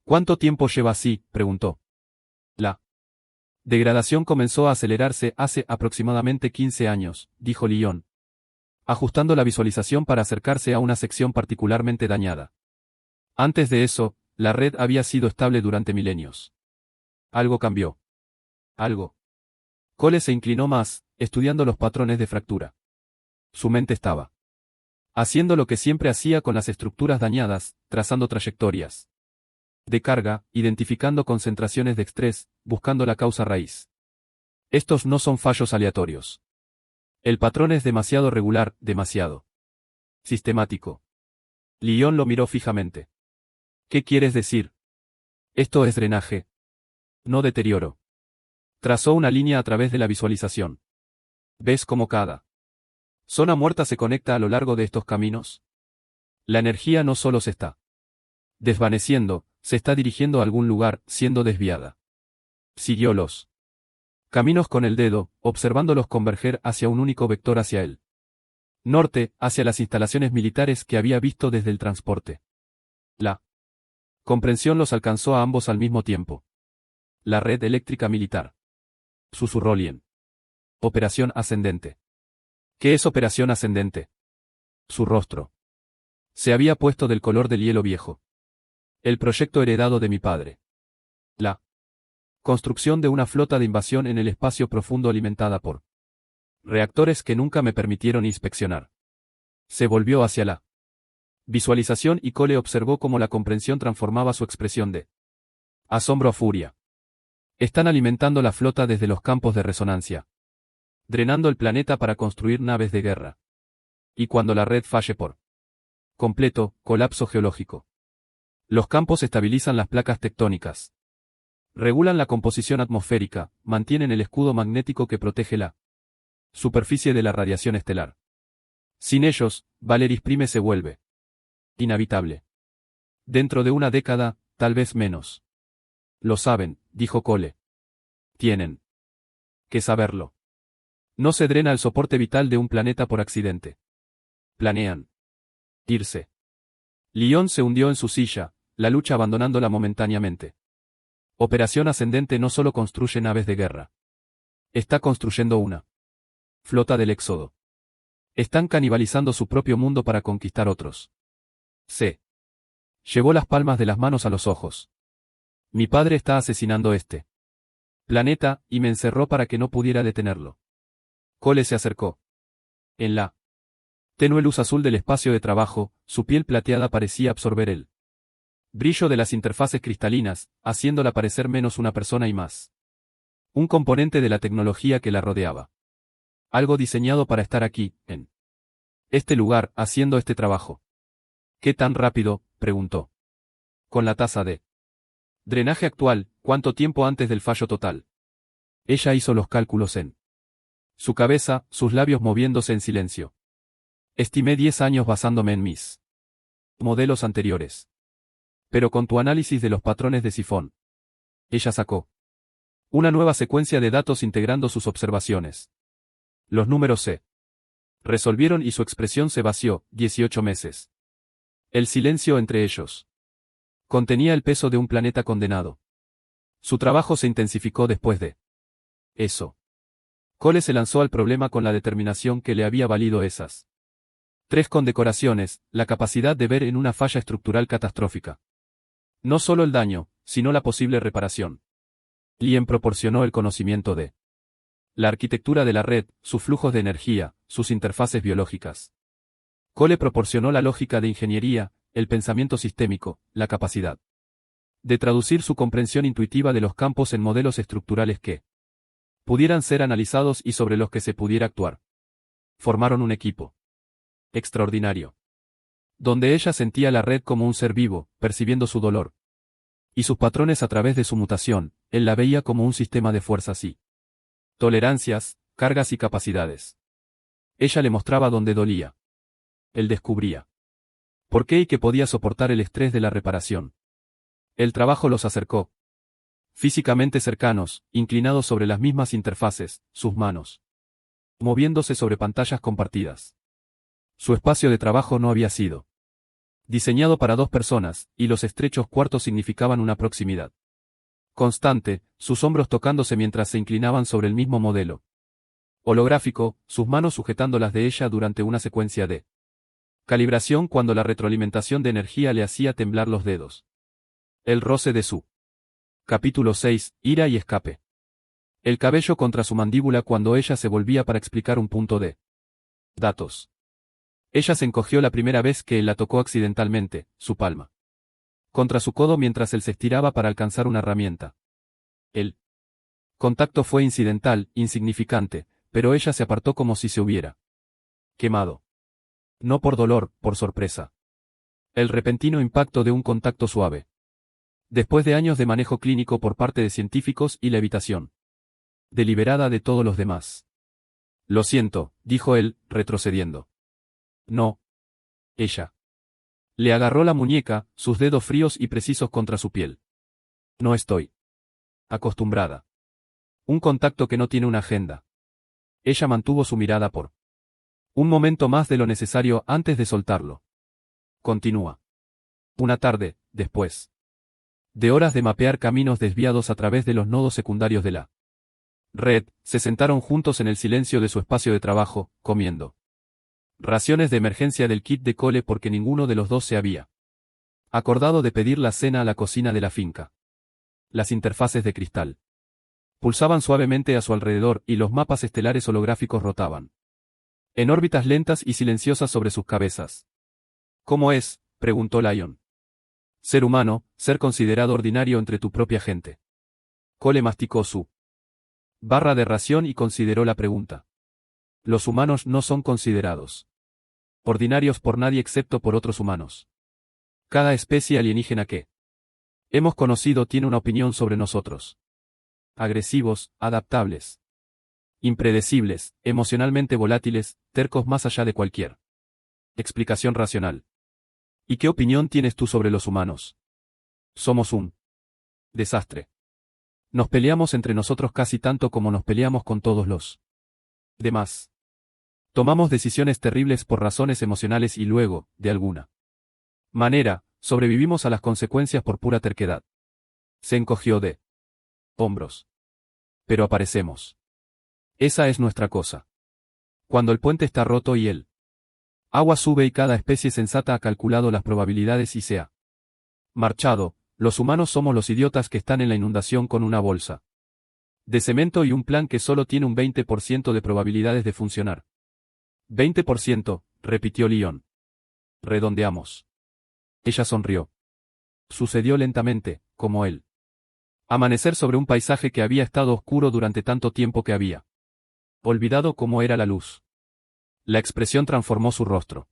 ¿Cuánto tiempo lleva así?, preguntó. La degradación comenzó a acelerarse hace aproximadamente 15 años, dijo Lyon, ajustando la visualización para acercarse a una sección particularmente dañada. Antes de eso, la red había sido estable durante milenios. Algo cambió. Algo. Cole se inclinó más, estudiando los patrones de fractura. Su mente estaba haciendo lo que siempre hacía con las estructuras dañadas, trazando trayectorias de carga, identificando concentraciones de estrés, buscando la causa raíz. Estos no son fallos aleatorios. El patrón es demasiado regular, demasiado sistemático. Lyon lo miró fijamente. ¿Qué quieres decir? Esto es drenaje. No deterioro. Trazó una línea a través de la visualización. ¿Ves cómo cada zona muerta se conecta a lo largo de estos caminos? La energía no solo se está desvaneciendo, se está dirigiendo a algún lugar, siendo desviada. Siguió los caminos con el dedo, observándolos converger hacia un único vector hacia el norte, hacia las instalaciones militares que había visto desde el transporte. La comprensión los alcanzó a ambos al mismo tiempo. La red eléctrica militar. Susurró Lien. Operación ascendente. ¿Qué es operación ascendente? Su rostro se había puesto del color del hielo viejo. El proyecto heredado de mi padre. La construcción de una flota de invasión en el espacio profundo alimentada por reactores que nunca me permitieron inspeccionar. Se volvió hacia la visualización y Cole observó cómo la comprensión transformaba su expresión de asombro a furia. Están alimentando la flota desde los campos de resonancia, drenando el planeta para construir naves de guerra. Y cuando la red falle por completo, colapso geológico. Los campos estabilizan las placas tectónicas. Regulan la composición atmosférica, mantienen el escudo magnético que protege la superficie de la radiación estelar. Sin ellos, Valeris Prime se vuelve inhabitable. Dentro de una década, tal vez menos. Lo saben, dijo Cole. Tienen que saberlo. No se drena el soporte vital de un planeta por accidente. Planean irse. Lyon se hundió en su silla, la lucha abandonándola momentáneamente. Operación Ascendente no solo construye naves de guerra. Está construyendo una flota del éxodo. Están canibalizando su propio mundo para conquistar otros. Se llevó las palmas de las manos a los ojos. Mi padre está asesinando este planeta, y me encerró para que no pudiera detenerlo. Cole se acercó. En la tenue luz azul del espacio de trabajo, su piel plateada parecía absorber el brillo de las interfaces cristalinas, haciéndola parecer menos una persona y más un componente de la tecnología que la rodeaba. Algo diseñado para estar aquí, en este lugar, haciendo este trabajo. ¿Qué tan rápido?, preguntó. Con la tasa de drenaje actual, ¿cuánto tiempo antes del fallo total? Ella hizo los cálculos en su cabeza, sus labios moviéndose en silencio. Estimé 10 años basándome en mis modelos anteriores. Pero con tu análisis de los patrones de sifón. Ella sacó una nueva secuencia de datos integrando sus observaciones. Los números se resolvieron y su expresión se vació, 18 meses. El silencio entre ellos contenía el peso de un planeta condenado. Su trabajo se intensificó después de eso. Cole se lanzó al problema con la determinación que le había valido esas 3 condecoraciones, la capacidad de ver en una falla estructural catastrófica. No solo el daño, sino la posible reparación. Lien proporcionó el conocimiento de la arquitectura de la red, sus flujos de energía, sus interfaces biológicas. Cole proporcionó la lógica de ingeniería, el pensamiento sistémico, la capacidad de traducir su comprensión intuitiva de los campos en modelos estructurales que pudieran ser analizados y sobre los que se pudiera actuar. Formaron un equipo extraordinario, donde ella sentía la red como un ser vivo, percibiendo su dolor y sus patrones a través de su mutación. Él la veía como un sistema de fuerzas y tolerancias, cargas y capacidades. Ella le mostraba dónde dolía. Él descubría por qué y que podía soportar el estrés de la reparación. El trabajo los acercó. Físicamente cercanos, inclinados sobre las mismas interfaces, sus manos moviéndose sobre pantallas compartidas. Su espacio de trabajo no había sido diseñado para 2 personas, y los estrechos cuartos significaban una proximidad constante, sus hombros tocándose mientras se inclinaban sobre el mismo modelo holográfico, sus manos sujetando las de ella durante una secuencia de calibración cuando la retroalimentación de energía le hacía temblar los dedos. El roce de su capítulo 6, ira y escape. El cabello contra su mandíbula cuando ella se volvía para explicar un punto de datos. Ella se encogió la primera vez que él la tocó accidentalmente, su palma contra su codo mientras él se estiraba para alcanzar una herramienta. El contacto fue incidental, insignificante, pero ella se apartó como si se hubiera quemado. No por dolor, por sorpresa. El repentino impacto de un contacto suave. Después de años de manejo clínico por parte de científicos y levitación deliberada de todos los demás. Lo siento, dijo él, retrocediendo. No. Ella. Le agarró la muñeca, sus dedos fríos y precisos contra su piel. No estoy acostumbrada. Un contacto que no tiene una agenda. Ella mantuvo su mirada por un momento más de lo necesario antes de soltarlo. Continúa. Una tarde, después de horas de mapear caminos desviados a través de los nodos secundarios de la red, se sentaron juntos en el silencio de su espacio de trabajo, comiendo raciones de emergencia del kit de Cole porque ninguno de los dos se había acordado de pedir la cena a la cocina de la finca. Las interfaces de cristal pulsaban suavemente a su alrededor y los mapas estelares holográficos rotaban en órbitas lentas y silenciosas sobre sus cabezas. ¿Cómo es?, preguntó Lion. Ser humano, ser considerado ordinario entre tu propia gente. Cole masticó su barra de ración y consideró la pregunta. Los humanos no son considerados ordinarios por nadie excepto por otros humanos. Cada especie alienígena que hemos conocido tiene una opinión sobre nosotros. Agresivos, adaptables, impredecibles, emocionalmente volátiles, tercos más allá de cualquier explicación racional. ¿Y qué opinión tienes tú sobre los humanos? Somos un desastre. Nos peleamos entre nosotros casi tanto como nos peleamos con todos los demás. Tomamos decisiones terribles por razones emocionales y luego, de alguna manera, sobrevivimos a las consecuencias por pura terquedad. Se encogió de hombros. Pero aparecemos. Esa es nuestra cosa. Cuando el puente está roto y el agua sube y cada especie sensata ha calculado las probabilidades y se ha marchado, los humanos somos los idiotas que están en la inundación con una bolsa de cemento y un plan que solo tiene un 20% de probabilidades de funcionar. 20%, repitió Leon. Redondeamos. Ella sonrió. Sucedió lentamente, como él. Amanecer sobre un paisaje que había estado oscuro durante tanto tiempo que había olvidado cómo era la luz. La expresión transformó su rostro.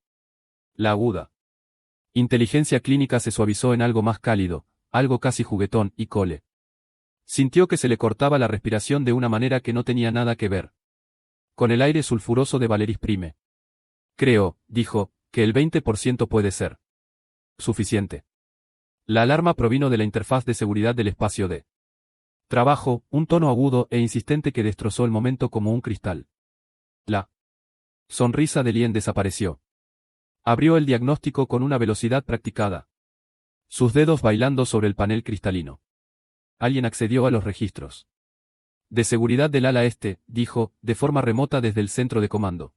La aguda inteligencia clínica se suavizó en algo más cálido, algo casi juguetón, y Cole sintió que se le cortaba la respiración de una manera que no tenía nada que ver con el aire sulfuroso de Valeris Prime. Creo, dijo, que el 20% puede ser suficiente. La alarma provino de la interfaz de seguridad del espacio de trabajo, un tono agudo e insistente que destrozó el momento como un cristal. La sonrisa de Lien desapareció. Abrió el diagnóstico con una velocidad practicada. Sus dedos bailando sobre el panel cristalino. Alguien accedió a los registros de seguridad del ala este, dijo, de forma remota desde el centro de comando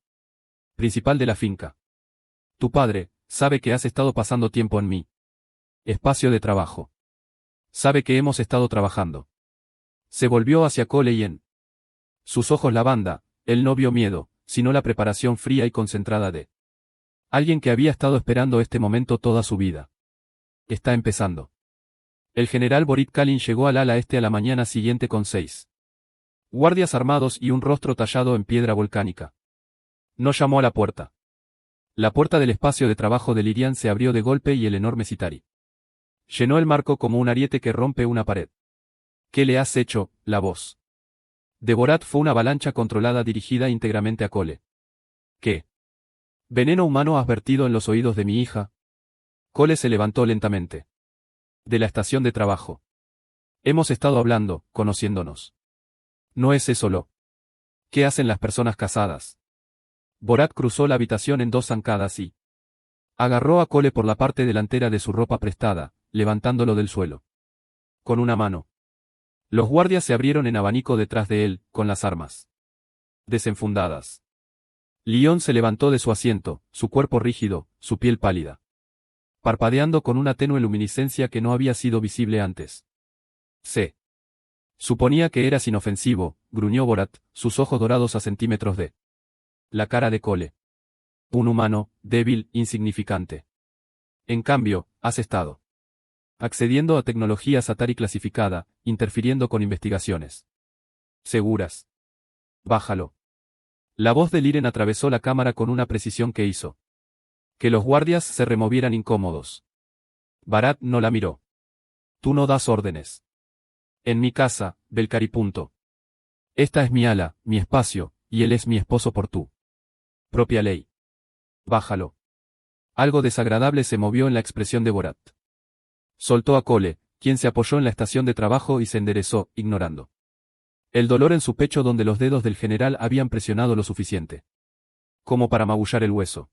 principal de la finca. Tu padre sabe que has estado pasando tiempo en mi espacio de trabajo. Sabe que hemos estado trabajando. Se volvió hacia Cole y en sus ojos lavanda, él no vio miedo, sino la preparación fría y concentrada de alguien que había estado esperando este momento toda su vida. Está empezando. El general Borit Kalin llegó al ala este a la mañana siguiente con 6 guardias armados y un rostro tallado en piedra volcánica. No llamó a la puerta. La puerta del espacio de trabajo de Lirian se abrió de golpe y el enorme Citari llenó el marco como un ariete que rompe una pared. ¿Qué le has hecho? La voz de Borat fue una avalancha controlada dirigida íntegramente a Cole. ¿Qué veneno humano has vertido en los oídos de mi hija? Cole se levantó lentamente. De la estación de trabajo. Hemos estado hablando, conociéndonos. No es eso lo que hacen las personas casadas. Borat cruzó la habitación en 2 zancadas y agarró a Cole por la parte delantera de su ropa prestada, levantándolo del suelo. Con una mano. Los guardias se abrieron en abanico detrás de él, con las armas desenfundadas. Leon se levantó de su asiento, su cuerpo rígido, su piel pálida, parpadeando con una tenue luminiscencia que no había sido visible antes. Se suponía que eras inofensivo, gruñó Borat, sus ojos dorados a centímetros de la cara de Cole. Un humano, débil, insignificante. En cambio, has estado accediendo a tecnología Atari clasificada, interfiriendo con investigaciones seguras. Bájalo. La voz de Liren atravesó la cámara con una precisión que hizo que los guardias se removieran incómodos. Borat no la miró. Tú no das órdenes. En mi casa, Belcari. Esta es mi ala, mi espacio, y él es mi esposo por tu propia ley. Bájalo. Algo desagradable se movió en la expresión de Borat. Soltó a Cole, quien se apoyó en la estación de trabajo y se enderezó, ignorando el dolor en su pecho donde los dedos del general habían presionado lo suficiente como para magullar el hueso.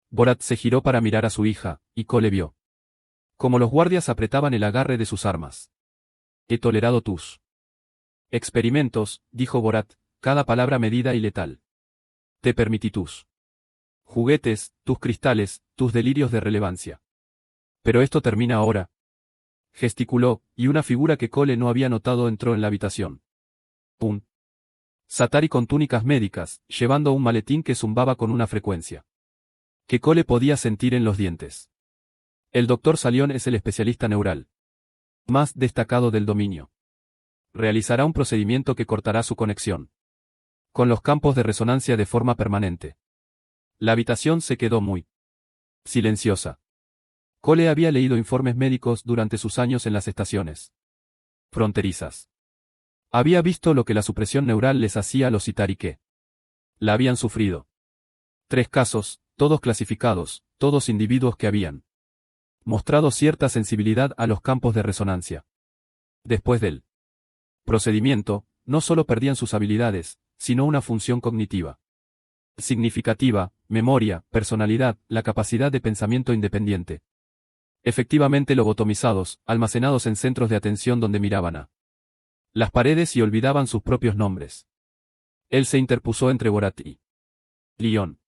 Borat se giró para mirar a su hija, y Cole vio como los guardias apretaban el agarre de sus armas. He tolerado tus experimentos, dijo Borat, cada palabra medida y letal. Te permití tus juguetes, tus cristales, tus delirios de relevancia. Pero esto termina ahora. Gesticuló, y una figura que Cole no había notado entró en la habitación. Un Satari con túnicas médicas, llevando un maletín que zumbaba con una frecuencia que Cole podía sentir en los dientes. El doctor Salión es el especialista neural más destacado del dominio. Realizará un procedimiento que cortará su conexión con los campos de resonancia de forma permanente. La habitación se quedó muy silenciosa. Cole había leído informes médicos durante sus años en las estaciones fronterizas. Había visto lo que la supresión neural les hacía a los Citari que la habían sufrido. 3 casos, todos clasificados, todos individuos que habían mostrado cierta sensibilidad a los campos de resonancia. Después del procedimiento, no solo perdían sus habilidades, sino una función cognitiva significativa, memoria, personalidad, la capacidad de pensamiento independiente. Efectivamente lobotomizados, almacenados en centros de atención donde miraban a las paredes y olvidaban sus propios nombres. Él se interpuso entre Borat y Lyon.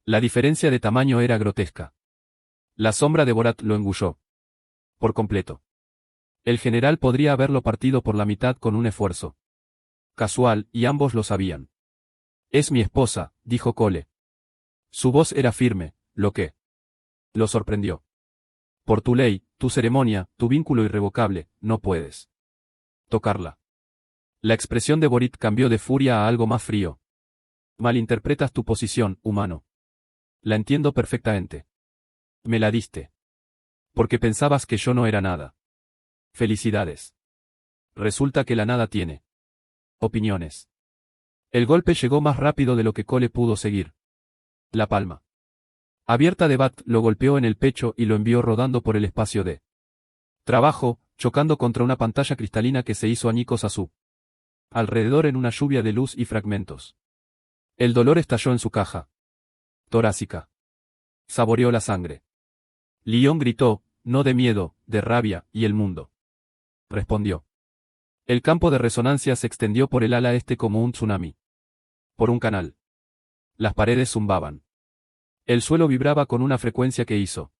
La diferencia de tamaño era grotesca. La sombra de Borat lo engulló por completo. El general podría haberlo partido por la mitad con un esfuerzo casual, y ambos lo sabían. Es mi esposa, dijo Cole. Su voz era firme, lo que lo sorprendió. Por tu ley, tu ceremonia, tu vínculo irrevocable, no puedes tocarla. La expresión de Borat cambió de furia a algo más frío. Malinterpretas tu posición, humano. La entiendo perfectamente. Me la diste. Porque pensabas que yo no era nada. Felicidades. Resulta que la nada tiene opiniones. El golpe llegó más rápido de lo que Cole pudo seguir. La palma abierta de Bat lo golpeó en el pecho y lo envió rodando por el espacio de trabajo, chocando contra una pantalla cristalina que se hizo añicos a su alrededor en una lluvia de luz y fragmentos. El dolor estalló en su caja torácica. Saboreó la sangre. Lyon gritó, no de miedo, de rabia, y el mundo respondió. El campo de resonancia se extendió por el ala este como un tsunami. Por un canal. Las paredes zumbaban. El suelo vibraba con una frecuencia que hizo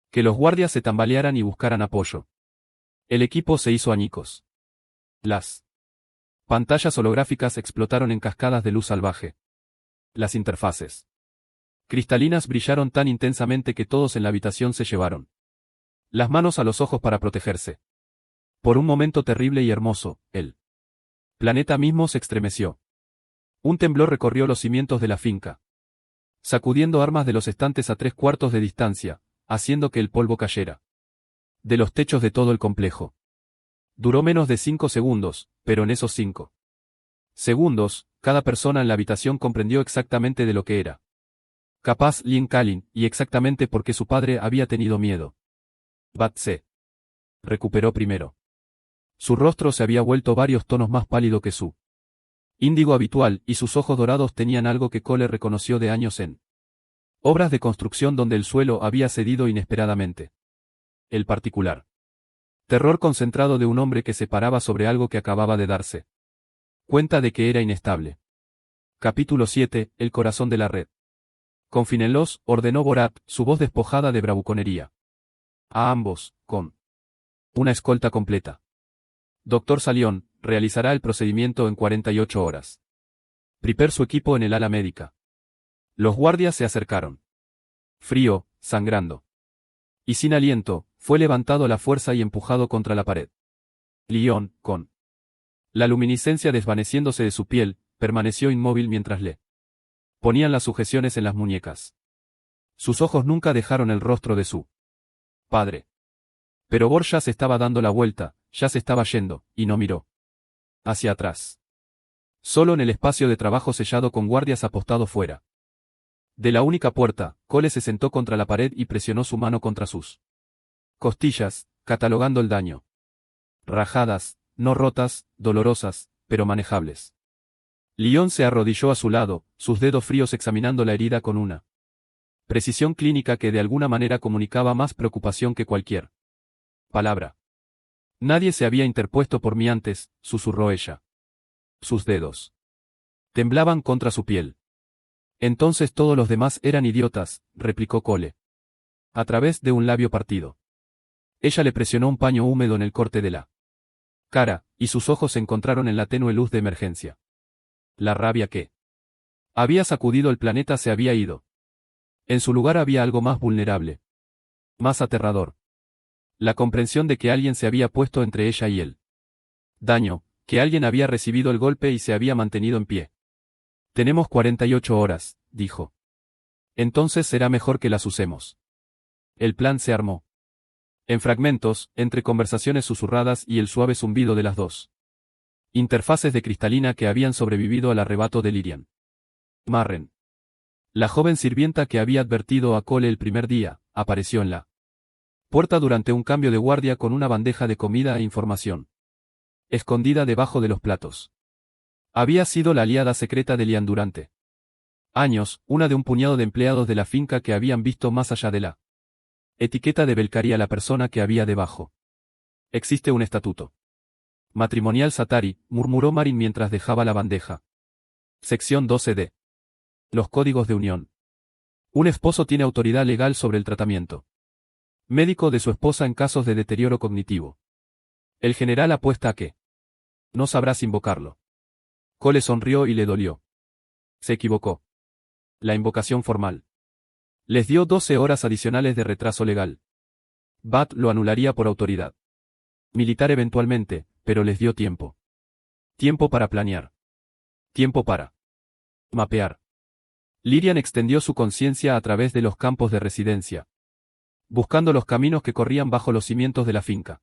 que los guardias se tambalearan y buscaran apoyo. El equipo se hizo añicos. Las pantallas holográficas explotaron en cascadas de luz salvaje. Las interfaces cristalinas brillaron tan intensamente que todos en la habitación se llevaron las manos a los ojos para protegerse. Por un momento terrible y hermoso, el planeta mismo se estremeció. Un temblor recorrió los cimientos de la finca, sacudiendo armas de los estantes a 3/4 de distancia, haciendo que el polvo cayera de los techos de todo el complejo. Duró menos de 5 segundos, pero en esos 5 segundos, cada persona en la habitación comprendió exactamente de lo que era capaz Lin Kalin, y exactamente por qué su padre había tenido miedo. Bat se recuperó primero. Su rostro se había vuelto varios tonos más pálido que su índigo habitual, y sus ojos dorados tenían algo que Cole reconoció de años en obras de construcción donde el suelo había cedido inesperadamente. El particular terror concentrado de un hombre que se paraba sobre algo que acababa de darse cuenta de que era inestable. Capítulo 7, el corazón de la red. Confínenlos, ordenó Borat, su voz despojada de bravuconería. A ambos, con una escolta completa. Doctor Salión, realizará el procedimiento en 48 horas. Prepare su equipo en el ala médica. Los guardias se acercaron. Frío, sangrando y sin aliento, fue levantado a la fuerza y empujado contra la pared. Lyon, con la luminiscencia desvaneciéndose de su piel, permaneció inmóvil mientras le ponían las sujeciones en las muñecas. Sus ojos nunca dejaron el rostro de su padre. Pero Bor ya se estaba dando la vuelta, ya se estaba yendo, y no miró hacia atrás. Solo en el espacio de trabajo sellado con guardias apostados fuera. De la única puerta, Cole se sentó contra la pared y presionó su mano contra sus costillas, catalogando el daño. Rajadas, no rotas, dolorosas, pero manejables. Lyon se arrodilló a su lado, sus dedos fríos examinando la herida con una precisión clínica que de alguna manera comunicaba más preocupación que cualquier palabra. Nadie se había interpuesto por mí antes, susurró ella. Sus dedos temblaban contra su piel. Entonces todos los demás eran idiotas, replicó Cole. A través de un labio partido. Ella le presionó un paño húmedo en el corte de la cara, y sus ojos se encontraron en la tenue luz de emergencia. La rabia que había sacudido el planeta se había ido. En su lugar había algo más vulnerable. Más aterrador. La comprensión de que alguien se había puesto entre ella y él. Daño, que alguien había recibido el golpe y se había mantenido en pie. Tenemos 48 horas, dijo. Entonces será mejor que las usemos. El plan se armó. En fragmentos, entre conversaciones susurradas y el suave zumbido de las dos interfaces de cristalina que habían sobrevivido al arrebato de Lyrian. Marren. La joven sirvienta que había advertido a Cole el primer día, apareció en la puerta durante un cambio de guardia con una bandeja de comida e información. Escondida debajo de los platos. Había sido la aliada secreta de Lian durante años, una de un puñado de empleados de la finca que habían visto más allá de la etiqueta de Belcaria la persona que había debajo. Existe un estatuto matrimonial Satari, murmuró Marin mientras dejaba la bandeja. Sección 12D. Los códigos de unión. Un esposo tiene autoridad legal sobre el tratamiento médico de su esposa en casos de deterioro cognitivo. El general apuesta a que no sabrás invocarlo. Cole sonrió y le dolió. Se equivocó. La invocación formal. Les dio 12 horas adicionales de retraso legal. Bat lo anularía por autoridad militar eventualmente, pero les dio tiempo. Tiempo para planear. Tiempo para mapear. Lyrian extendió su conciencia a través de los campos de residencia, buscando los caminos que corrían bajo los cimientos de la finca.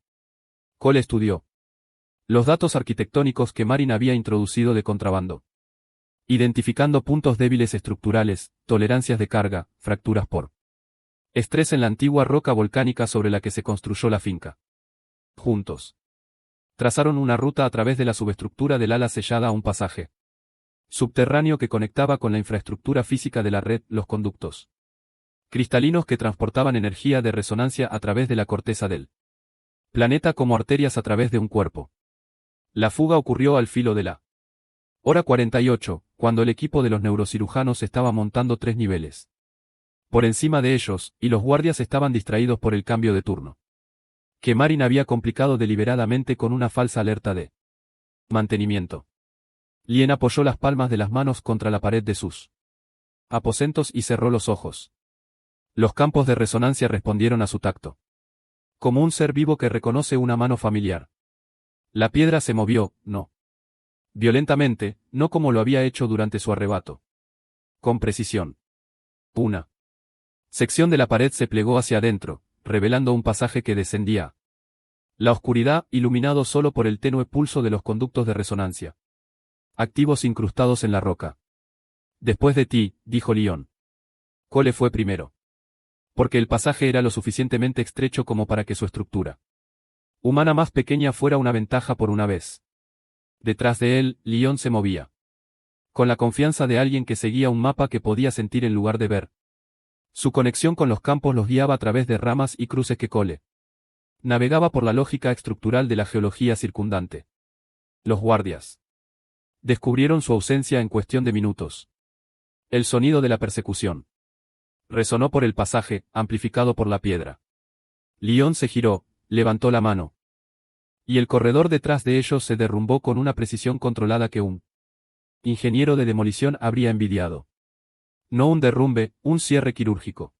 Cole estudió los datos arquitectónicos que Marin había introducido de contrabando, identificando puntos débiles estructurales, tolerancias de carga, fracturas por estrés en la antigua roca volcánica sobre la que se construyó la finca. Juntos trazaron una ruta a través de la subestructura del ala sellada a un pasaje subterráneo que conectaba con la infraestructura física de la red, los conductos cristalinos que transportaban energía de resonancia a través de la corteza del planeta como arterias a través de un cuerpo. La fuga ocurrió al filo de la hora 48, cuando el equipo de los neurocirujanos estaba montando 3 niveles por encima de ellos, y los guardias estaban distraídos por el cambio de turno que Marin había complicado deliberadamente con una falsa alerta de mantenimiento. Lien apoyó las palmas de las manos contra la pared de sus aposentos y cerró los ojos. Los campos de resonancia respondieron a su tacto. Como un ser vivo que reconoce una mano familiar. La piedra se movió, no violentamente, no como lo había hecho durante su arrebato. Con precisión. Una sección de la pared se plegó hacia adentro, revelando un pasaje que descendía la oscuridad, iluminado solo por el tenue pulso de los conductos de resonancia activos incrustados en la roca. Después de ti, dijo Lyon. Cole fue primero. Porque el pasaje era lo suficientemente estrecho como para que su estructura humana más pequeña fuera una ventaja por una vez. Detrás de él, Lyon se movía. Con la confianza de alguien que seguía un mapa que podía sentir en lugar de ver. Su conexión con los campos los guiaba a través de ramas y cruces que Cole navegaba por la lógica estructural de la geología circundante. Los guardias descubrieron su ausencia en cuestión de minutos. El sonido de la persecución resonó por el pasaje, amplificado por la piedra. Lyon se giró, levantó la mano. Y el corredor detrás de ellos se derrumbó con una precisión controlada que un ingeniero de demolición habría envidiado. No un derrumbe, un cierre quirúrgico.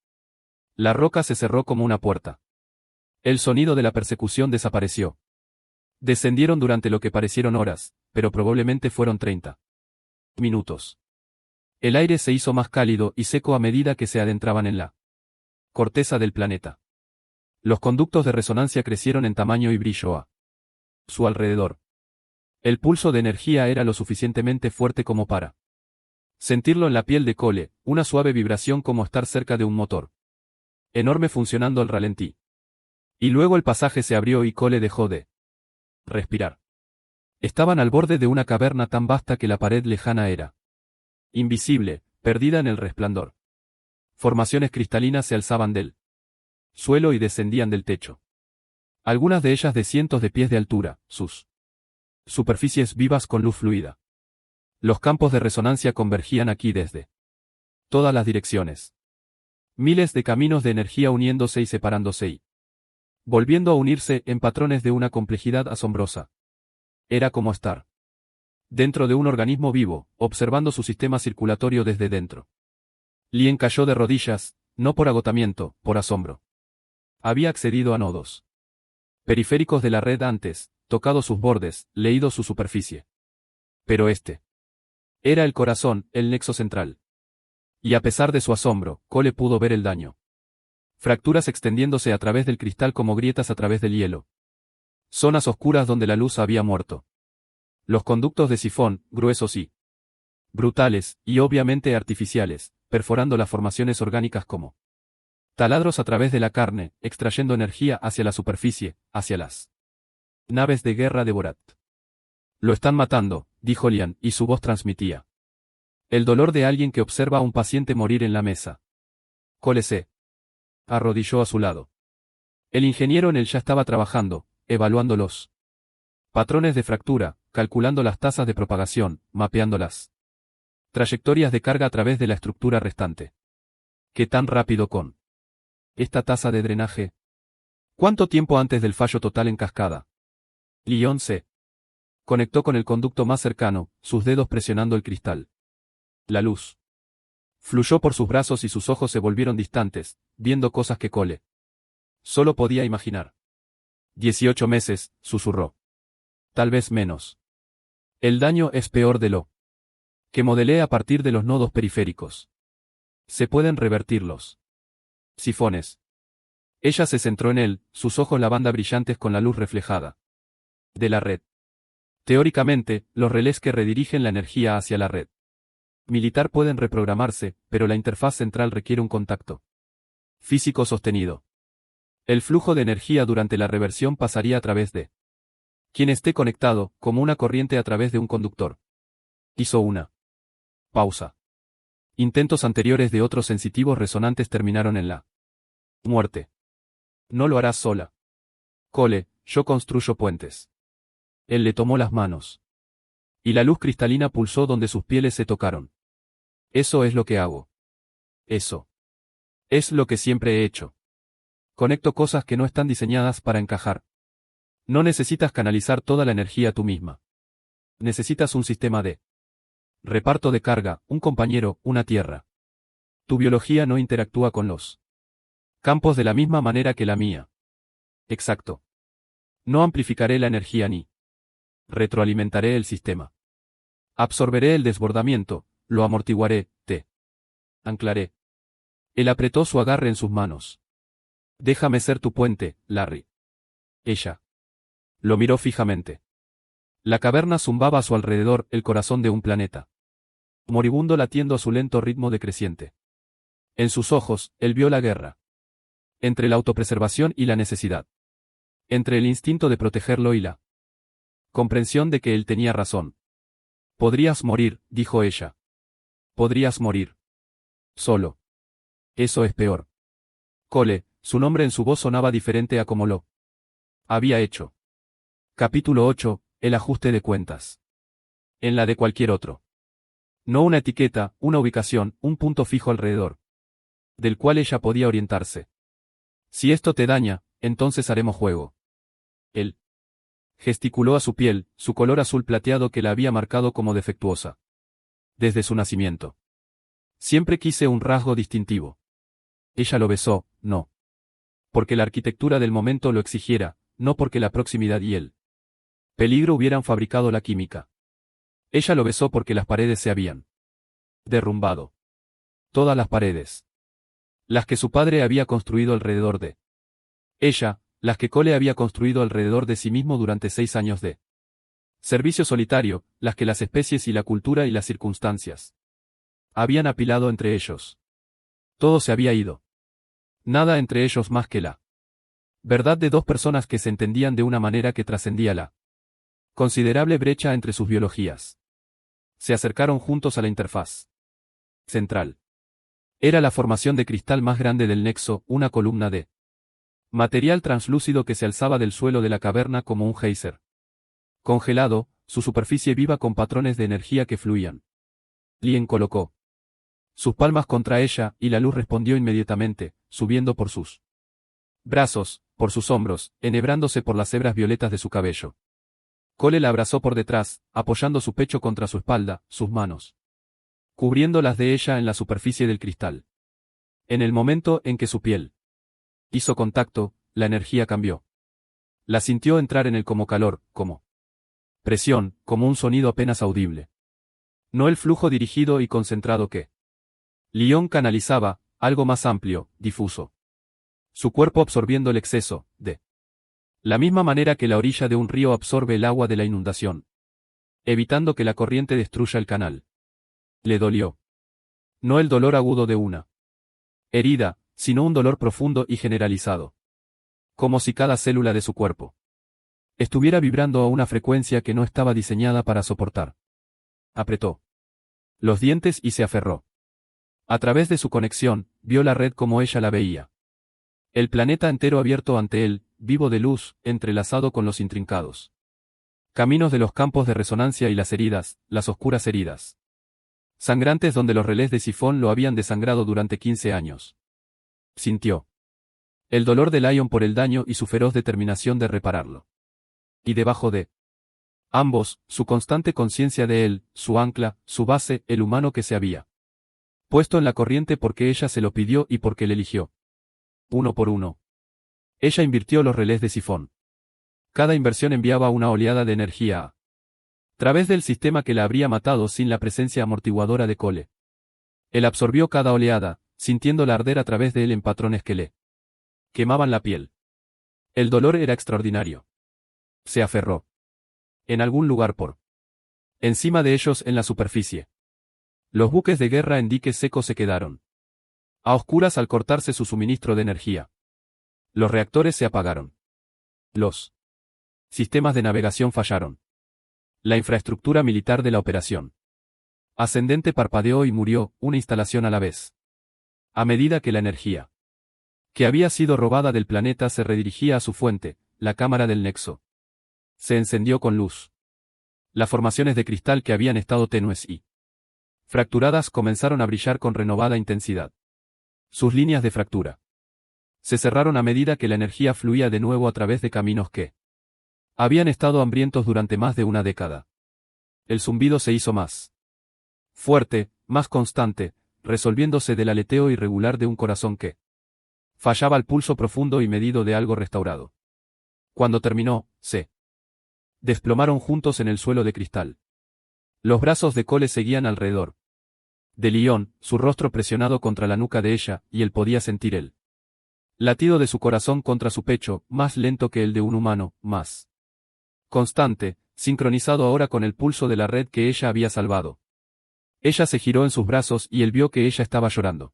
La roca se cerró como una puerta. El sonido de la persecución desapareció. Descendieron durante lo que parecieron horas, pero probablemente fueron 30 minutos. El aire se hizo más cálido y seco a medida que se adentraban en la corteza del planeta. Los conductos de resonancia crecieron en tamaño y brillo a su alrededor. El pulso de energía era lo suficientemente fuerte como para sentirlo en la piel de Cole, una suave vibración como estar cerca de un motor enorme funcionando al ralentí. Y luego el pasaje se abrió y Cole dejó de respirar. Estaban al borde de una caverna tan vasta que la pared lejana era invisible, perdida en el resplandor. Formaciones cristalinas se alzaban del suelo y descendían del techo. Algunas de ellas de cientos de pies de altura, sus superficies vivas con luz fluida. Los campos de resonancia convergían aquí desde todas las direcciones. Miles de caminos de energía uniéndose y separándose y volviendo a unirse en patrones de una complejidad asombrosa. Era como estar dentro de un organismo vivo, observando su sistema circulatorio desde dentro. Lien cayó de rodillas, no por agotamiento, por asombro. Había accedido a nodos periféricos de la red antes, tocado sus bordes, leído su superficie. Pero este era el corazón, el nexo central. Y a pesar de su asombro, Cole pudo ver el daño. Fracturas extendiéndose a través del cristal como grietas a través del hielo. Zonas oscuras donde la luz había muerto. Los conductos de sifón, gruesos y brutales, y obviamente artificiales, perforando las formaciones orgánicas como taladros a través de la carne, extrayendo energía hacia la superficie, hacia las naves de guerra de Borat. Lo están matando, dijo Lian, y su voz transmitía el dolor de alguien que observa a un paciente morir en la mesa. Cole se arrodilló a su lado. El ingeniero en él ya estaba trabajando, evaluando los patrones de fractura, calculando las tasas de propagación, mapeando las trayectorias de carga a través de la estructura restante. ¿Qué tan rápido con esta tasa de drenaje? ¿Cuánto tiempo antes del fallo total en cascada? Lyon se conectó con el conducto más cercano, sus dedos presionando el cristal. La luz fluyó por sus brazos y sus ojos se volvieron distantes, viendo cosas que Cole solo podía imaginar. 18 meses, susurró. Tal vez menos. El daño es peor de lo que modelé a partir de los nodos periféricos. Se pueden revertir los sifones. Ella se centró en él, sus ojos lavanda brillantes con la luz reflejada de la red. Teóricamente, los relés que redirigen la energía hacia la red militar pueden reprogramarse, pero la interfaz central requiere un contacto físico sostenido. El flujo de energía durante la reversión pasaría a través de quien esté conectado, como una corriente a través de un conductor. Hizo una pausa. Intentos anteriores de otros sensitivos resonantes terminaron en la muerte. No lo harás sola. Cole, yo construyo puentes. Él le tomó las manos. Y la luz cristalina pulsó donde sus pieles se tocaron. Eso es lo que hago. Eso es lo que siempre he hecho. Conecto cosas que no están diseñadas para encajar. No necesitas canalizar toda la energía tú misma. Necesitas un sistema de reparto de carga, un compañero, una tierra. Tu biología no interactúa con los campos de la misma manera que la mía. Exacto. No amplificaré la energía ni retroalimentaré el sistema. Absorberé el desbordamiento, lo amortiguaré, te anclaré. Él apretó su agarre en sus manos. Déjame ser tu puente, Larry. Ella lo miró fijamente. La caverna zumbaba a su alrededor, el corazón de un planeta moribundo latiendo a su lento ritmo decreciente. En sus ojos, él vio la guerra. Entre la autopreservación y la necesidad. Entre el instinto de protegerlo y la comprensión de que él tenía razón. Podrías morir, dijo ella. Podrías morir. Solo. Eso es peor. Cole, su nombre en su voz sonaba diferente a como lo había hecho. Capítulo 8, el ajuste de cuentas. En la de cualquier otro. No una etiqueta, una ubicación, un punto fijo alrededor del cual ella podía orientarse. Si esto te daña, entonces haremos juego. Él gesticuló a su piel, su color azul plateado que la había marcado como defectuosa. Desde su nacimiento. Siempre quise un rasgo distintivo. Ella lo besó, no. Porque la arquitectura del momento lo exigiera, no porque la proximidad y el peligro hubieran fabricado la química. Ella lo besó porque las paredes se habían derrumbado. Todas las paredes. Las que su padre había construido alrededor de ella, las que Cole había construido alrededor de sí mismo durante 6 años de Servicio solitario, las que las especies y la cultura y las circunstancias habían apilado entre ellos. Todo se había ido. Nada entre ellos más que la verdad de dos personas que se entendían de una manera que trascendía la considerable brecha entre sus biologías. Se acercaron juntos a la interfaz central. Era la formación de cristal más grande del nexo, una columna de material translúcido que se alzaba del suelo de la caverna como un geyser congelado, su superficie viva con patrones de energía que fluían. Lien colocó sus palmas contra ella, y la luz respondió inmediatamente, subiendo por sus brazos, por sus hombros, enhebrándose por las hebras violetas de su cabello. Cole la abrazó por detrás, apoyando su pecho contra su espalda, sus manos cubriendo las de ella en la superficie del cristal. En el momento en que su piel hizo contacto, la energía cambió. La sintió entrar en él como calor, como presión, como un sonido apenas audible. No el flujo dirigido y concentrado que Lien canalizaba, algo más amplio, difuso. Su cuerpo absorbiendo el exceso, de la misma manera que la orilla de un río absorbe el agua de la inundación, evitando que la corriente destruya el canal. Le dolió. No el dolor agudo de una herida, sino un dolor profundo y generalizado. Como si cada célula de su cuerpo estuviera vibrando a una frecuencia que no estaba diseñada para soportar. Apretó los dientes y se aferró. A través de su conexión, vio la red como ella la veía. El planeta entero abierto ante él, vivo de luz, entrelazado con los intrincados caminos de los campos de resonancia y las heridas, las oscuras heridas sangrantes donde los relés de sifón lo habían desangrado durante 15 años. Sintió el dolor de Lion por el daño y su feroz determinación de repararlo. Y debajo de ambos, su constante conciencia de él, su ancla, su base, el humano que se había puesto en la corriente porque ella se lo pidió y porque le eligió. Uno por uno. Ella invirtió los relés de sifón. Cada inversión enviaba una oleada de energía a través del sistema que la habría matado sin la presencia amortiguadora de Cole. Él absorbió cada oleada, sintiéndola arder a través de él en patrones que le quemaban la piel. El dolor era extraordinario. Se aferró. En algún lugar por encima de ellos en la superficie. Los buques de guerra en diques secos se quedaron a oscuras al cortarse su suministro de energía. Los reactores se apagaron. Los sistemas de navegación fallaron. La infraestructura militar de la operación ascendente parpadeó y murió, una instalación a la vez. A medida que la energía que había sido robada del planeta se redirigía a su fuente, la cámara del nexo se encendió con luz. Las formaciones de cristal que habían estado tenues y fracturadas comenzaron a brillar con renovada intensidad. Sus líneas de fractura se cerraron a medida que la energía fluía de nuevo a través de caminos que habían estado hambrientos durante más de una década. El zumbido se hizo más fuerte, más constante, resolviéndose del aleteo irregular de un corazón que fallaba al pulso profundo y medido de algo restaurado. Cuando terminó, se desplomaron juntos en el suelo de cristal. Los brazos de Cole seguían alrededor de Lien, su rostro presionado contra la nuca de ella, y él podía sentir el latido de su corazón contra su pecho, más lento que el de un humano, más constante, sincronizado ahora con el pulso de la red que ella había salvado. Ella se giró en sus brazos y él vio que ella estaba llorando.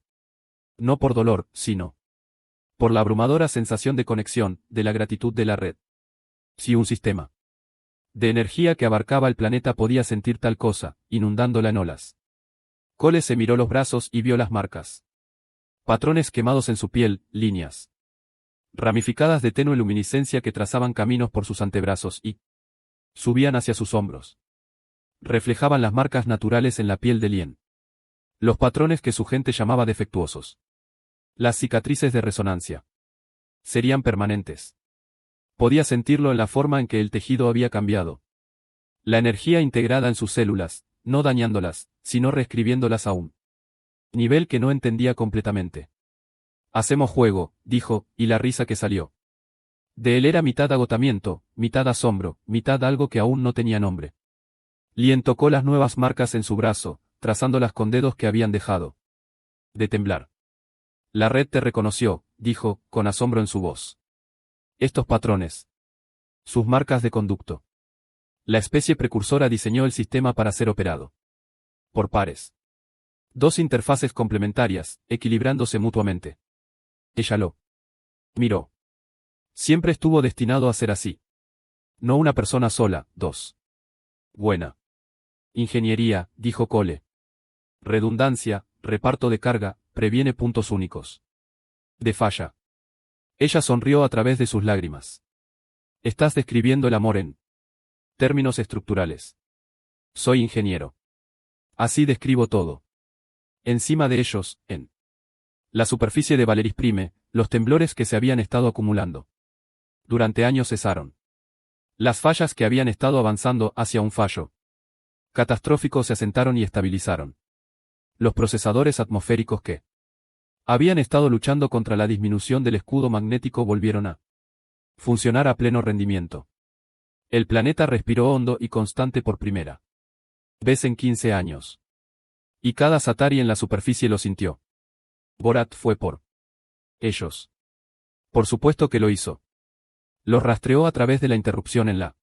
No por dolor, sino por la abrumadora sensación de conexión, de la gratitud de la red. Si un sistema de energía que abarcaba el planeta podía sentir tal cosa, inundándola en olas. Cole se miró los brazos y vio las marcas. Patrones quemados en su piel, líneas ramificadas de tenue luminiscencia que trazaban caminos por sus antebrazos y subían hacia sus hombros. Reflejaban las marcas naturales en la piel de Lien. Los patrones que su gente llamaba defectuosos. Las cicatrices de resonancia. Serían permanentes. Podía sentirlo en la forma en que el tejido había cambiado. La energía integrada en sus células, no dañándolas, sino reescribiéndolas a un nivel que no entendía completamente. Hacemos juego, dijo, y la risa que salió de él era mitad agotamiento, mitad asombro, mitad algo que aún no tenía nombre. Lien tocó las nuevas marcas en su brazo, trazándolas con dedos que habían dejado de temblar. La red te reconoció, dijo, con asombro en su voz. Estos patrones. Sus marcas de conducto. La especie precursora diseñó el sistema para ser operado por pares. Dos interfaces complementarias, equilibrándose mutuamente. Ella lo miró. Siempre estuvo destinado a ser así. No una persona sola, dos. Buena ingeniería, dijo Cole. Redundancia, reparto de carga, previene puntos únicos de falla. Ella sonrió a través de sus lágrimas. Estás describiendo el amor en términos estructurales. Soy ingeniero. Así describo todo. Encima de ellos, en la superficie de Valeris Prime, los temblores que se habían estado acumulando durante años cesaron. Las fallas que habían estado avanzando hacia un fallo catastrófico se asentaron y estabilizaron. Los procesadores atmosféricos que habían estado luchando contra la disminución del escudo magnético volvieron a funcionar a pleno rendimiento. El planeta respiró hondo y constante por primera vez en 15 años. Y cada Satari en la superficie lo sintió. Borat fue por ellos. Por supuesto que lo hizo. Los rastreó a través de la interrupción en la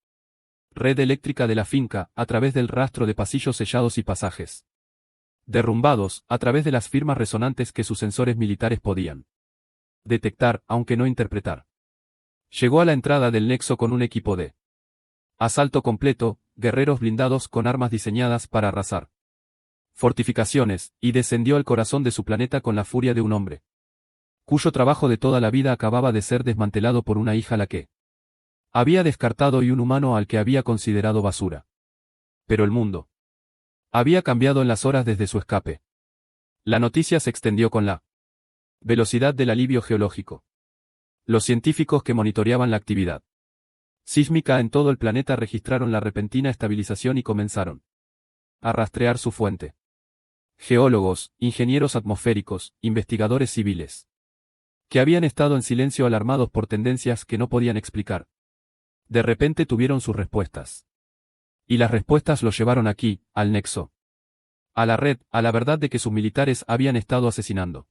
red eléctrica de la finca, a través del rastro de pasillos sellados y pasajes derrumbados, a través de las firmas resonantes que sus sensores militares podían detectar, aunque no interpretar. Llegó a la entrada del nexo con un equipo de asalto completo, guerreros blindados con armas diseñadas para arrasar fortificaciones, y descendió al corazón de su planeta con la furia de un hombre cuyo trabajo de toda la vida acababa de ser desmantelado por una hija a la que había descartado y un humano al que había considerado basura. Pero el mundo había cambiado en las horas desde su escape. La noticia se extendió con la velocidad del alivio geológico. Los científicos que monitoreaban la actividad sísmica en todo el planeta registraron la repentina estabilización y comenzaron a rastrear su fuente. Geólogos, ingenieros atmosféricos, investigadores civiles, que habían estado en silencio alarmados por tendencias que no podían explicar, de repente tuvieron sus respuestas. Y las respuestas los llevaron aquí, al nexo. A la red, a la verdad de que sus militares habían estado asesinando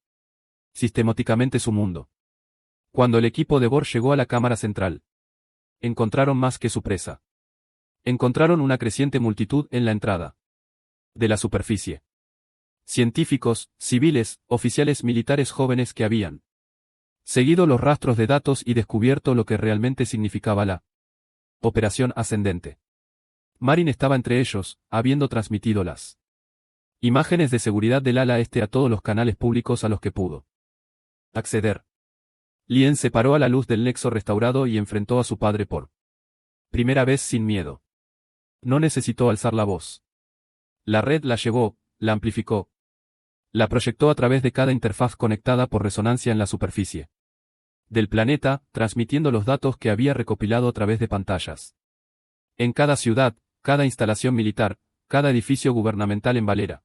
sistemáticamente su mundo. Cuando el equipo de Bohr llegó a la cámara central, encontraron más que su presa. Encontraron una creciente multitud en la entrada de la superficie. Científicos, civiles, oficiales militares jóvenes que habían seguido los rastros de datos y descubierto lo que realmente significaba la operación ascendente. Marin estaba entre ellos, habiendo transmitido las imágenes de seguridad del ala este a todos los canales públicos a los que pudo acceder. Lien se paró a la luz del nexo restaurado y enfrentó a su padre por primera vez sin miedo. No necesitó alzar la voz. La red la llevó, la amplificó. La proyectó a través de cada interfaz conectada por resonancia en la superficie del planeta, transmitiendo los datos que había recopilado a través de pantallas. En cada ciudad, cada instalación militar, cada edificio gubernamental en Valera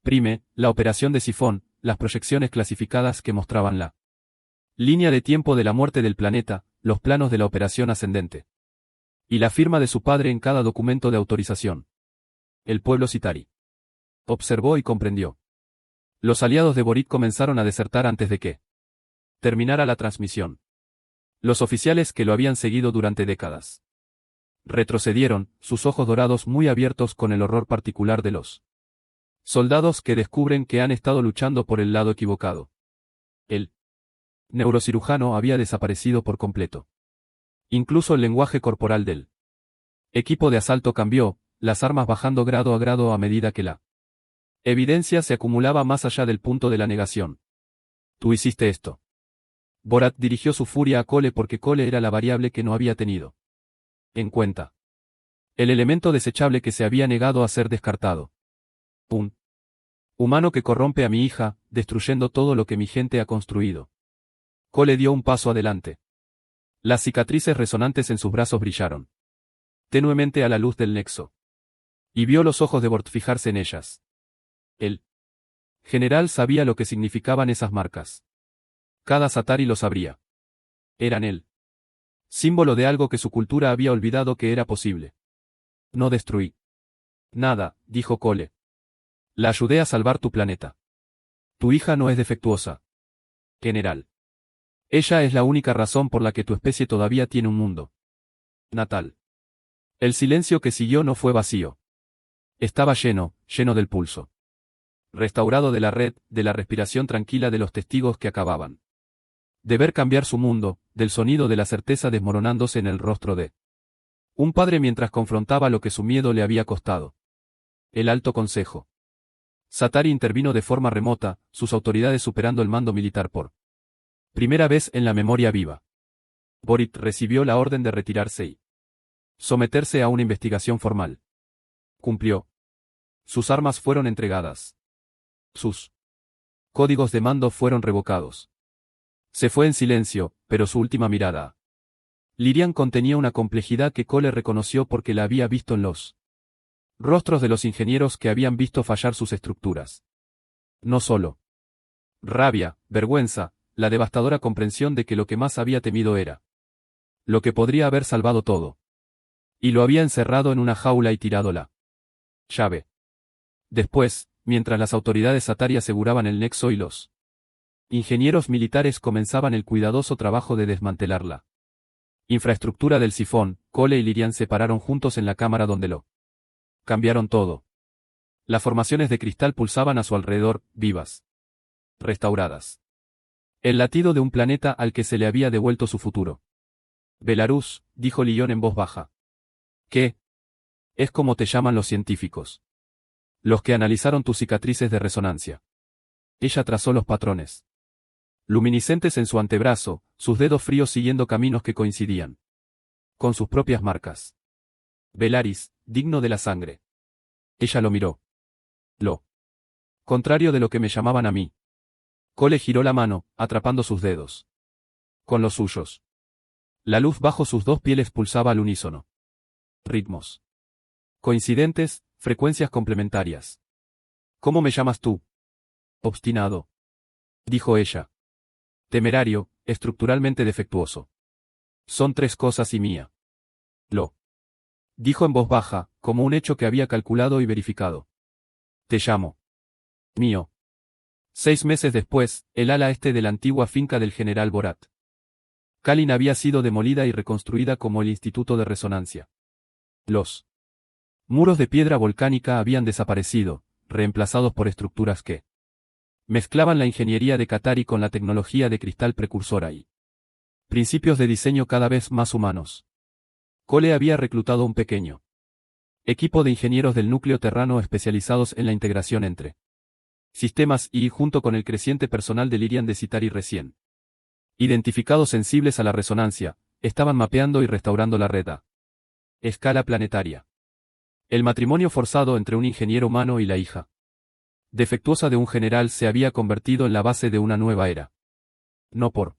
Prime, la operación de sifón, las proyecciones clasificadas que mostraban la línea de tiempo de la muerte del planeta, los planos de la operación ascendente. Y la firma de su padre en cada documento de autorización. El pueblo Citari observó y comprendió. Los aliados de Borit comenzaron a desertar antes de que terminara la transmisión. Los oficiales que lo habían seguido durante décadas retrocedieron, sus ojos dorados muy abiertos con el horror particular de los soldados que descubren que han estado luchando por el lado equivocado. El neurocirujano había desaparecido por completo. Incluso el lenguaje corporal del equipo de asalto cambió, las armas bajando grado a medida que la evidencia se acumulaba más allá del punto de la negación. Tú hiciste esto. Borat dirigió su furia a Cole porque Cole era la variable que no había tenido en cuenta. El elemento desechable que se había negado a ser descartado. Un humano que corrompe a mi hija, destruyendo todo lo que mi gente ha construido. Cole dio un paso adelante. Las cicatrices resonantes en sus brazos brillaron tenuemente a la luz del nexo. Y vio los ojos de Bort fijarse en ellas. El general sabía lo que significaban esas marcas. Cada Satari lo sabría. Eran él. Símbolo de algo que su cultura había olvidado que era posible. No destruí nada, dijo Cole. La ayudé a salvar tu planeta. Tu hija no es defectuosa. General. Ella es la única razón por la que tu especie todavía tiene un mundo natal. El silencio que siguió no fue vacío. Estaba lleno del pulso restaurado de la red, de la respiración tranquila de los testigos que acababan de ver cambiar su mundo, del sonido de la certeza desmoronándose en el rostro de un padre mientras confrontaba lo que su miedo le había costado. El Alto Consejo. Satari intervino de forma remota, sus autoridades superando el mando militar por primera vez en la memoria viva. Borit recibió la orden de retirarse y someterse a una investigación formal. Cumplió. Sus armas fueron entregadas. Sus códigos de mando fueron revocados. Se fue en silencio, pero su última mirada. Lirian contenía una complejidad que Cole reconoció porque la había visto en los rostros de los ingenieros que habían visto fallar sus estructuras. No solo rabia, vergüenza, la devastadora comprensión de que lo que más había temido era lo que podría haber salvado todo. Y lo había encerrado en una jaula y tirado la llave. Después, mientras las autoridades Satari aseguraban el nexo y los ingenieros militares comenzaban el cuidadoso trabajo de desmantelar la infraestructura del sifón, Cole y Lirian se pararon juntos en la cámara donde lo cambiaron todo. Las formaciones de cristal pulsaban a su alrededor, vivas, restauradas. El latido de un planeta al que se le había devuelto su futuro. Belarus, dijo Lyon en voz baja. ¿Qué? Es como te llaman los científicos. Los que analizaron tus cicatrices de resonancia. Ella trazó los patrones luminiscentes en su antebrazo, sus dedos fríos siguiendo caminos que coincidían con sus propias marcas. Velaris, digno de la sangre. Ella lo miró. Lo contrario de lo que me llamaban a mí. Cole giró la mano, atrapando sus dedos con los suyos. La luz bajo sus dos pieles pulsaba al unísono. Ritmos coincidentes, frecuencias complementarias. ¿Cómo me llamas tú? Obstinado. Dijo ella. Temerario, estructuralmente defectuoso. Son tres cosas y mía. Lo dijo en voz baja, como un hecho que había calculado y verificado. Te llamo mío. 6 meses después, el ala este de la antigua finca del general Borat. Kalin había sido demolida y reconstruida como el Instituto de Resonancia. Los muros de piedra volcánica habían desaparecido, reemplazados por estructuras que mezclaban la ingeniería de Qatari con la tecnología de cristal precursora y principios de diseño cada vez más humanos. Cole había reclutado un pequeño equipo de ingenieros del núcleo terrano especializados en la integración entre sistemas y, junto con el creciente personal de Lirian de Citari recién identificados sensibles a la resonancia, estaban mapeando y restaurando la red a escala planetaria. El matrimonio forzado entre un ingeniero humano y la hija defectuosa de un general se había convertido en la base de una nueva era. No por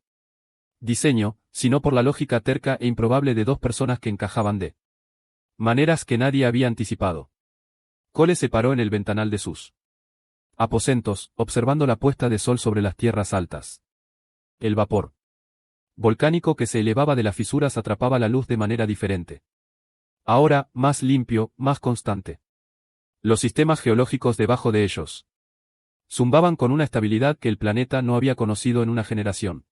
diseño, sino por la lógica terca e improbable de dos personas que encajaban de maneras que nadie había anticipado. Cole se paró en el ventanal de sus aposentos, observando la puesta de sol sobre las tierras altas. El vapor volcánico que se elevaba de las fisuras atrapaba la luz de manera diferente. Ahora, más limpio, más constante. Los sistemas geológicos debajo de ellos zumbaban con una estabilidad que el planeta no había conocido en una generación.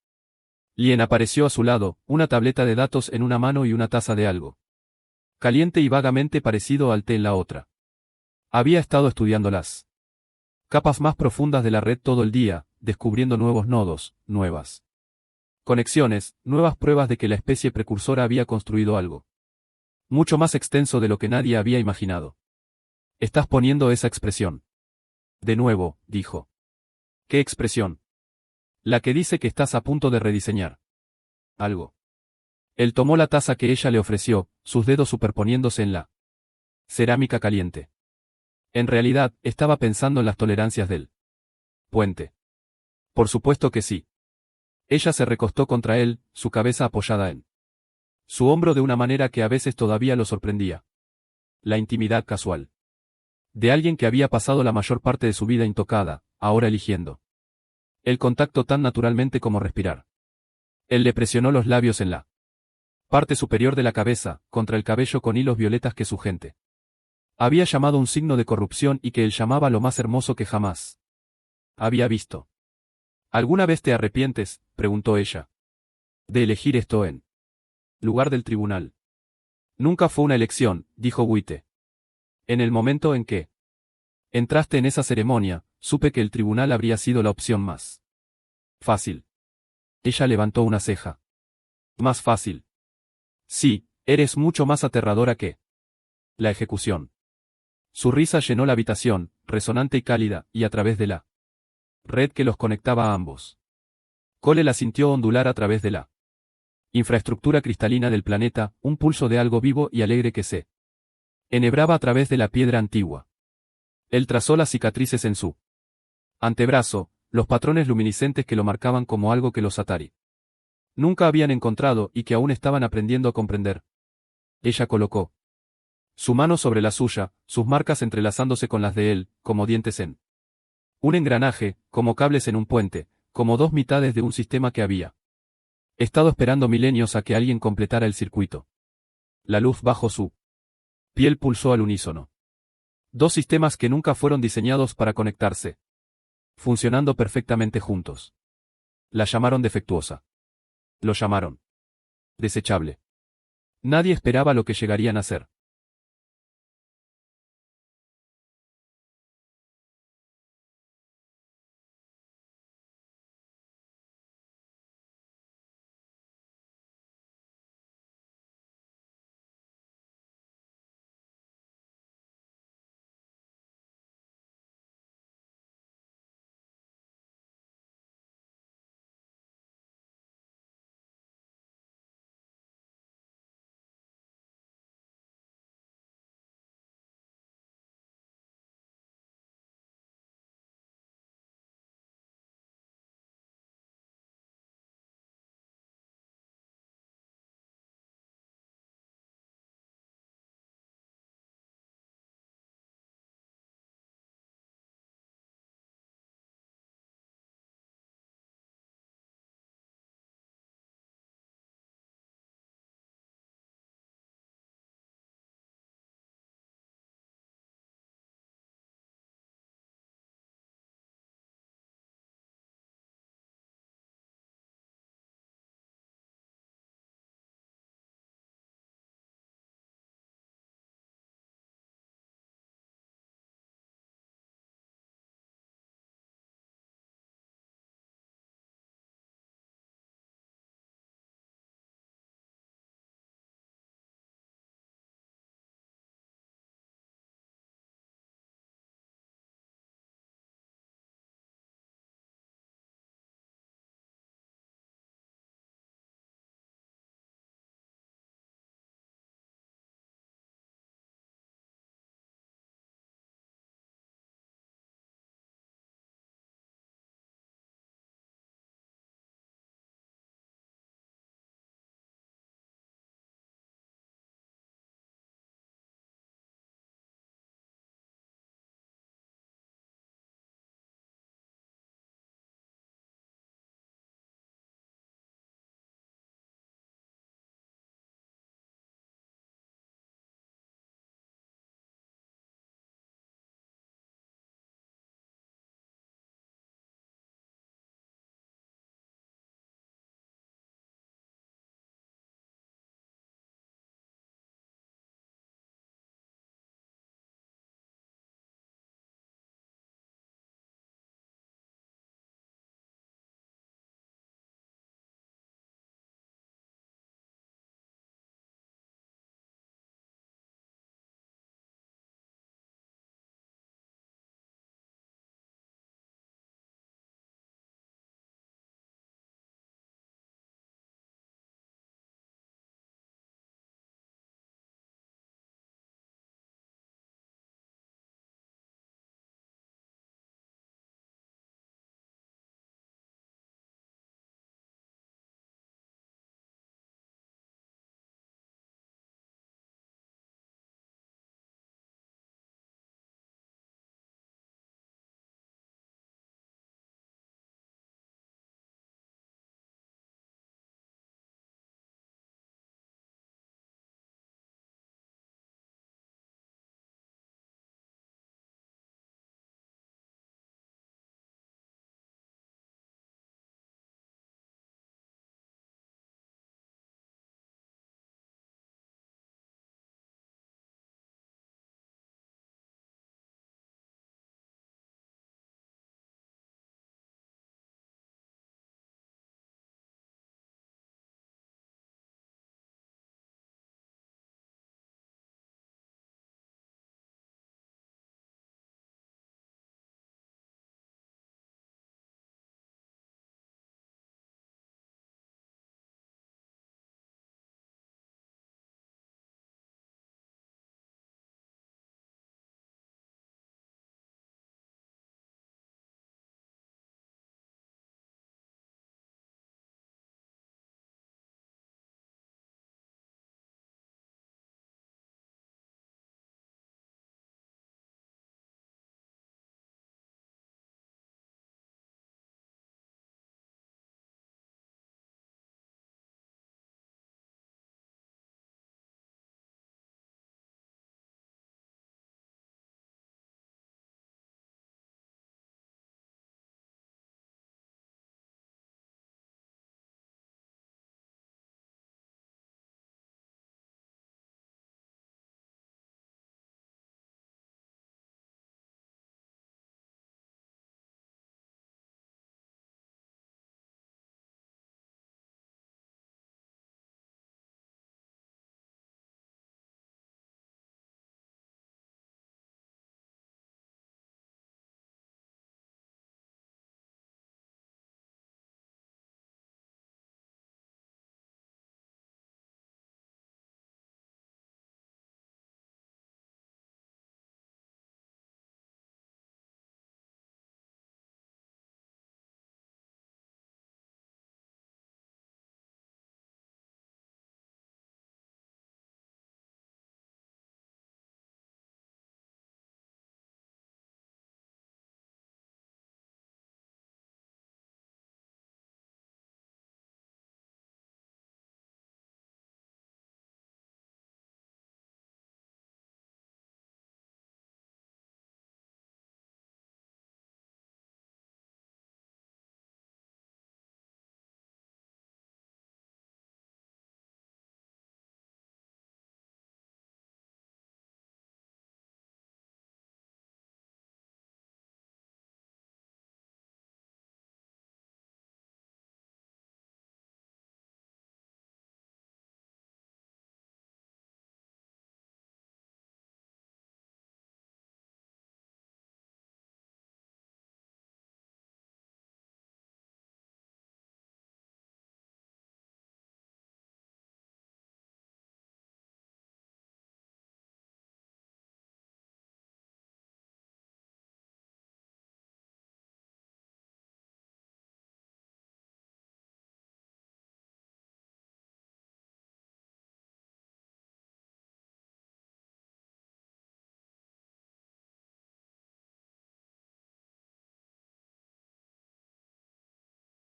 Lien apareció a su lado, una tableta de datos en una mano y una taza de algo caliente y vagamente parecido al té en la otra. Había estado estudiando las capas más profundas de la red todo el día, descubriendo nuevos nodos, nuevas conexiones, nuevas pruebas de que la especie precursora había construido algo mucho más extenso de lo que nadie había imaginado. Estás poniendo esa expresión. De nuevo, dijo. ¿Qué expresión? La que dice que estás a punto de rediseñar algo. Él tomó la taza que ella le ofreció, sus dedos superponiéndose en la cerámica caliente. En realidad, estaba pensando en las tolerancias del puente. Por supuesto que sí. Ella se recostó contra él, su cabeza apoyada en su hombro de una manera que a veces todavía lo sorprendía. La intimidad casual de alguien que había pasado la mayor parte de su vida intocada, ahora eligiendo el contacto tan naturalmente como respirar. Él le presionó los labios en la parte superior de la cabeza, contra el cabello con hilos violetas que su gente había llamado un signo de corrupción y que él llamaba lo más hermoso que jamás había visto. ¿Alguna vez te arrepientes?, preguntó ella, de elegir esto en lugar del tribunal. Nunca fue una elección, dijo Witte. En el momento en que entraste en esa ceremonia, supe que el tribunal habría sido la opción más fácil. Ella levantó una ceja. Más fácil. Sí, eres mucho más aterradora que la ejecución. Su risa llenó la habitación, resonante y cálida, y a través de la red que los conectaba a ambos. Cole la sintió ondular a través de la infraestructura cristalina del planeta, un pulso de algo vivo y alegre que se enhebraba a través de la piedra antigua. Él trazó las cicatrices en su antebrazo, los patrones luminiscentes que lo marcaban como algo que los Atari nunca habían encontrado y que aún estaban aprendiendo a comprender. Ella colocó su mano sobre la suya, sus marcas entrelazándose con las de él, como dientes en un engranaje, como cables en un puente, como dos mitades de un sistema que había estado esperando milenios a que alguien completara el circuito. La luz bajo su piel pulsó al unísono. Dos sistemas que nunca fueron diseñados para conectarse, funcionando perfectamente juntos. La llamaron defectuosa. Lo llamaron desechable. Nadie esperaba lo que llegarían a ser.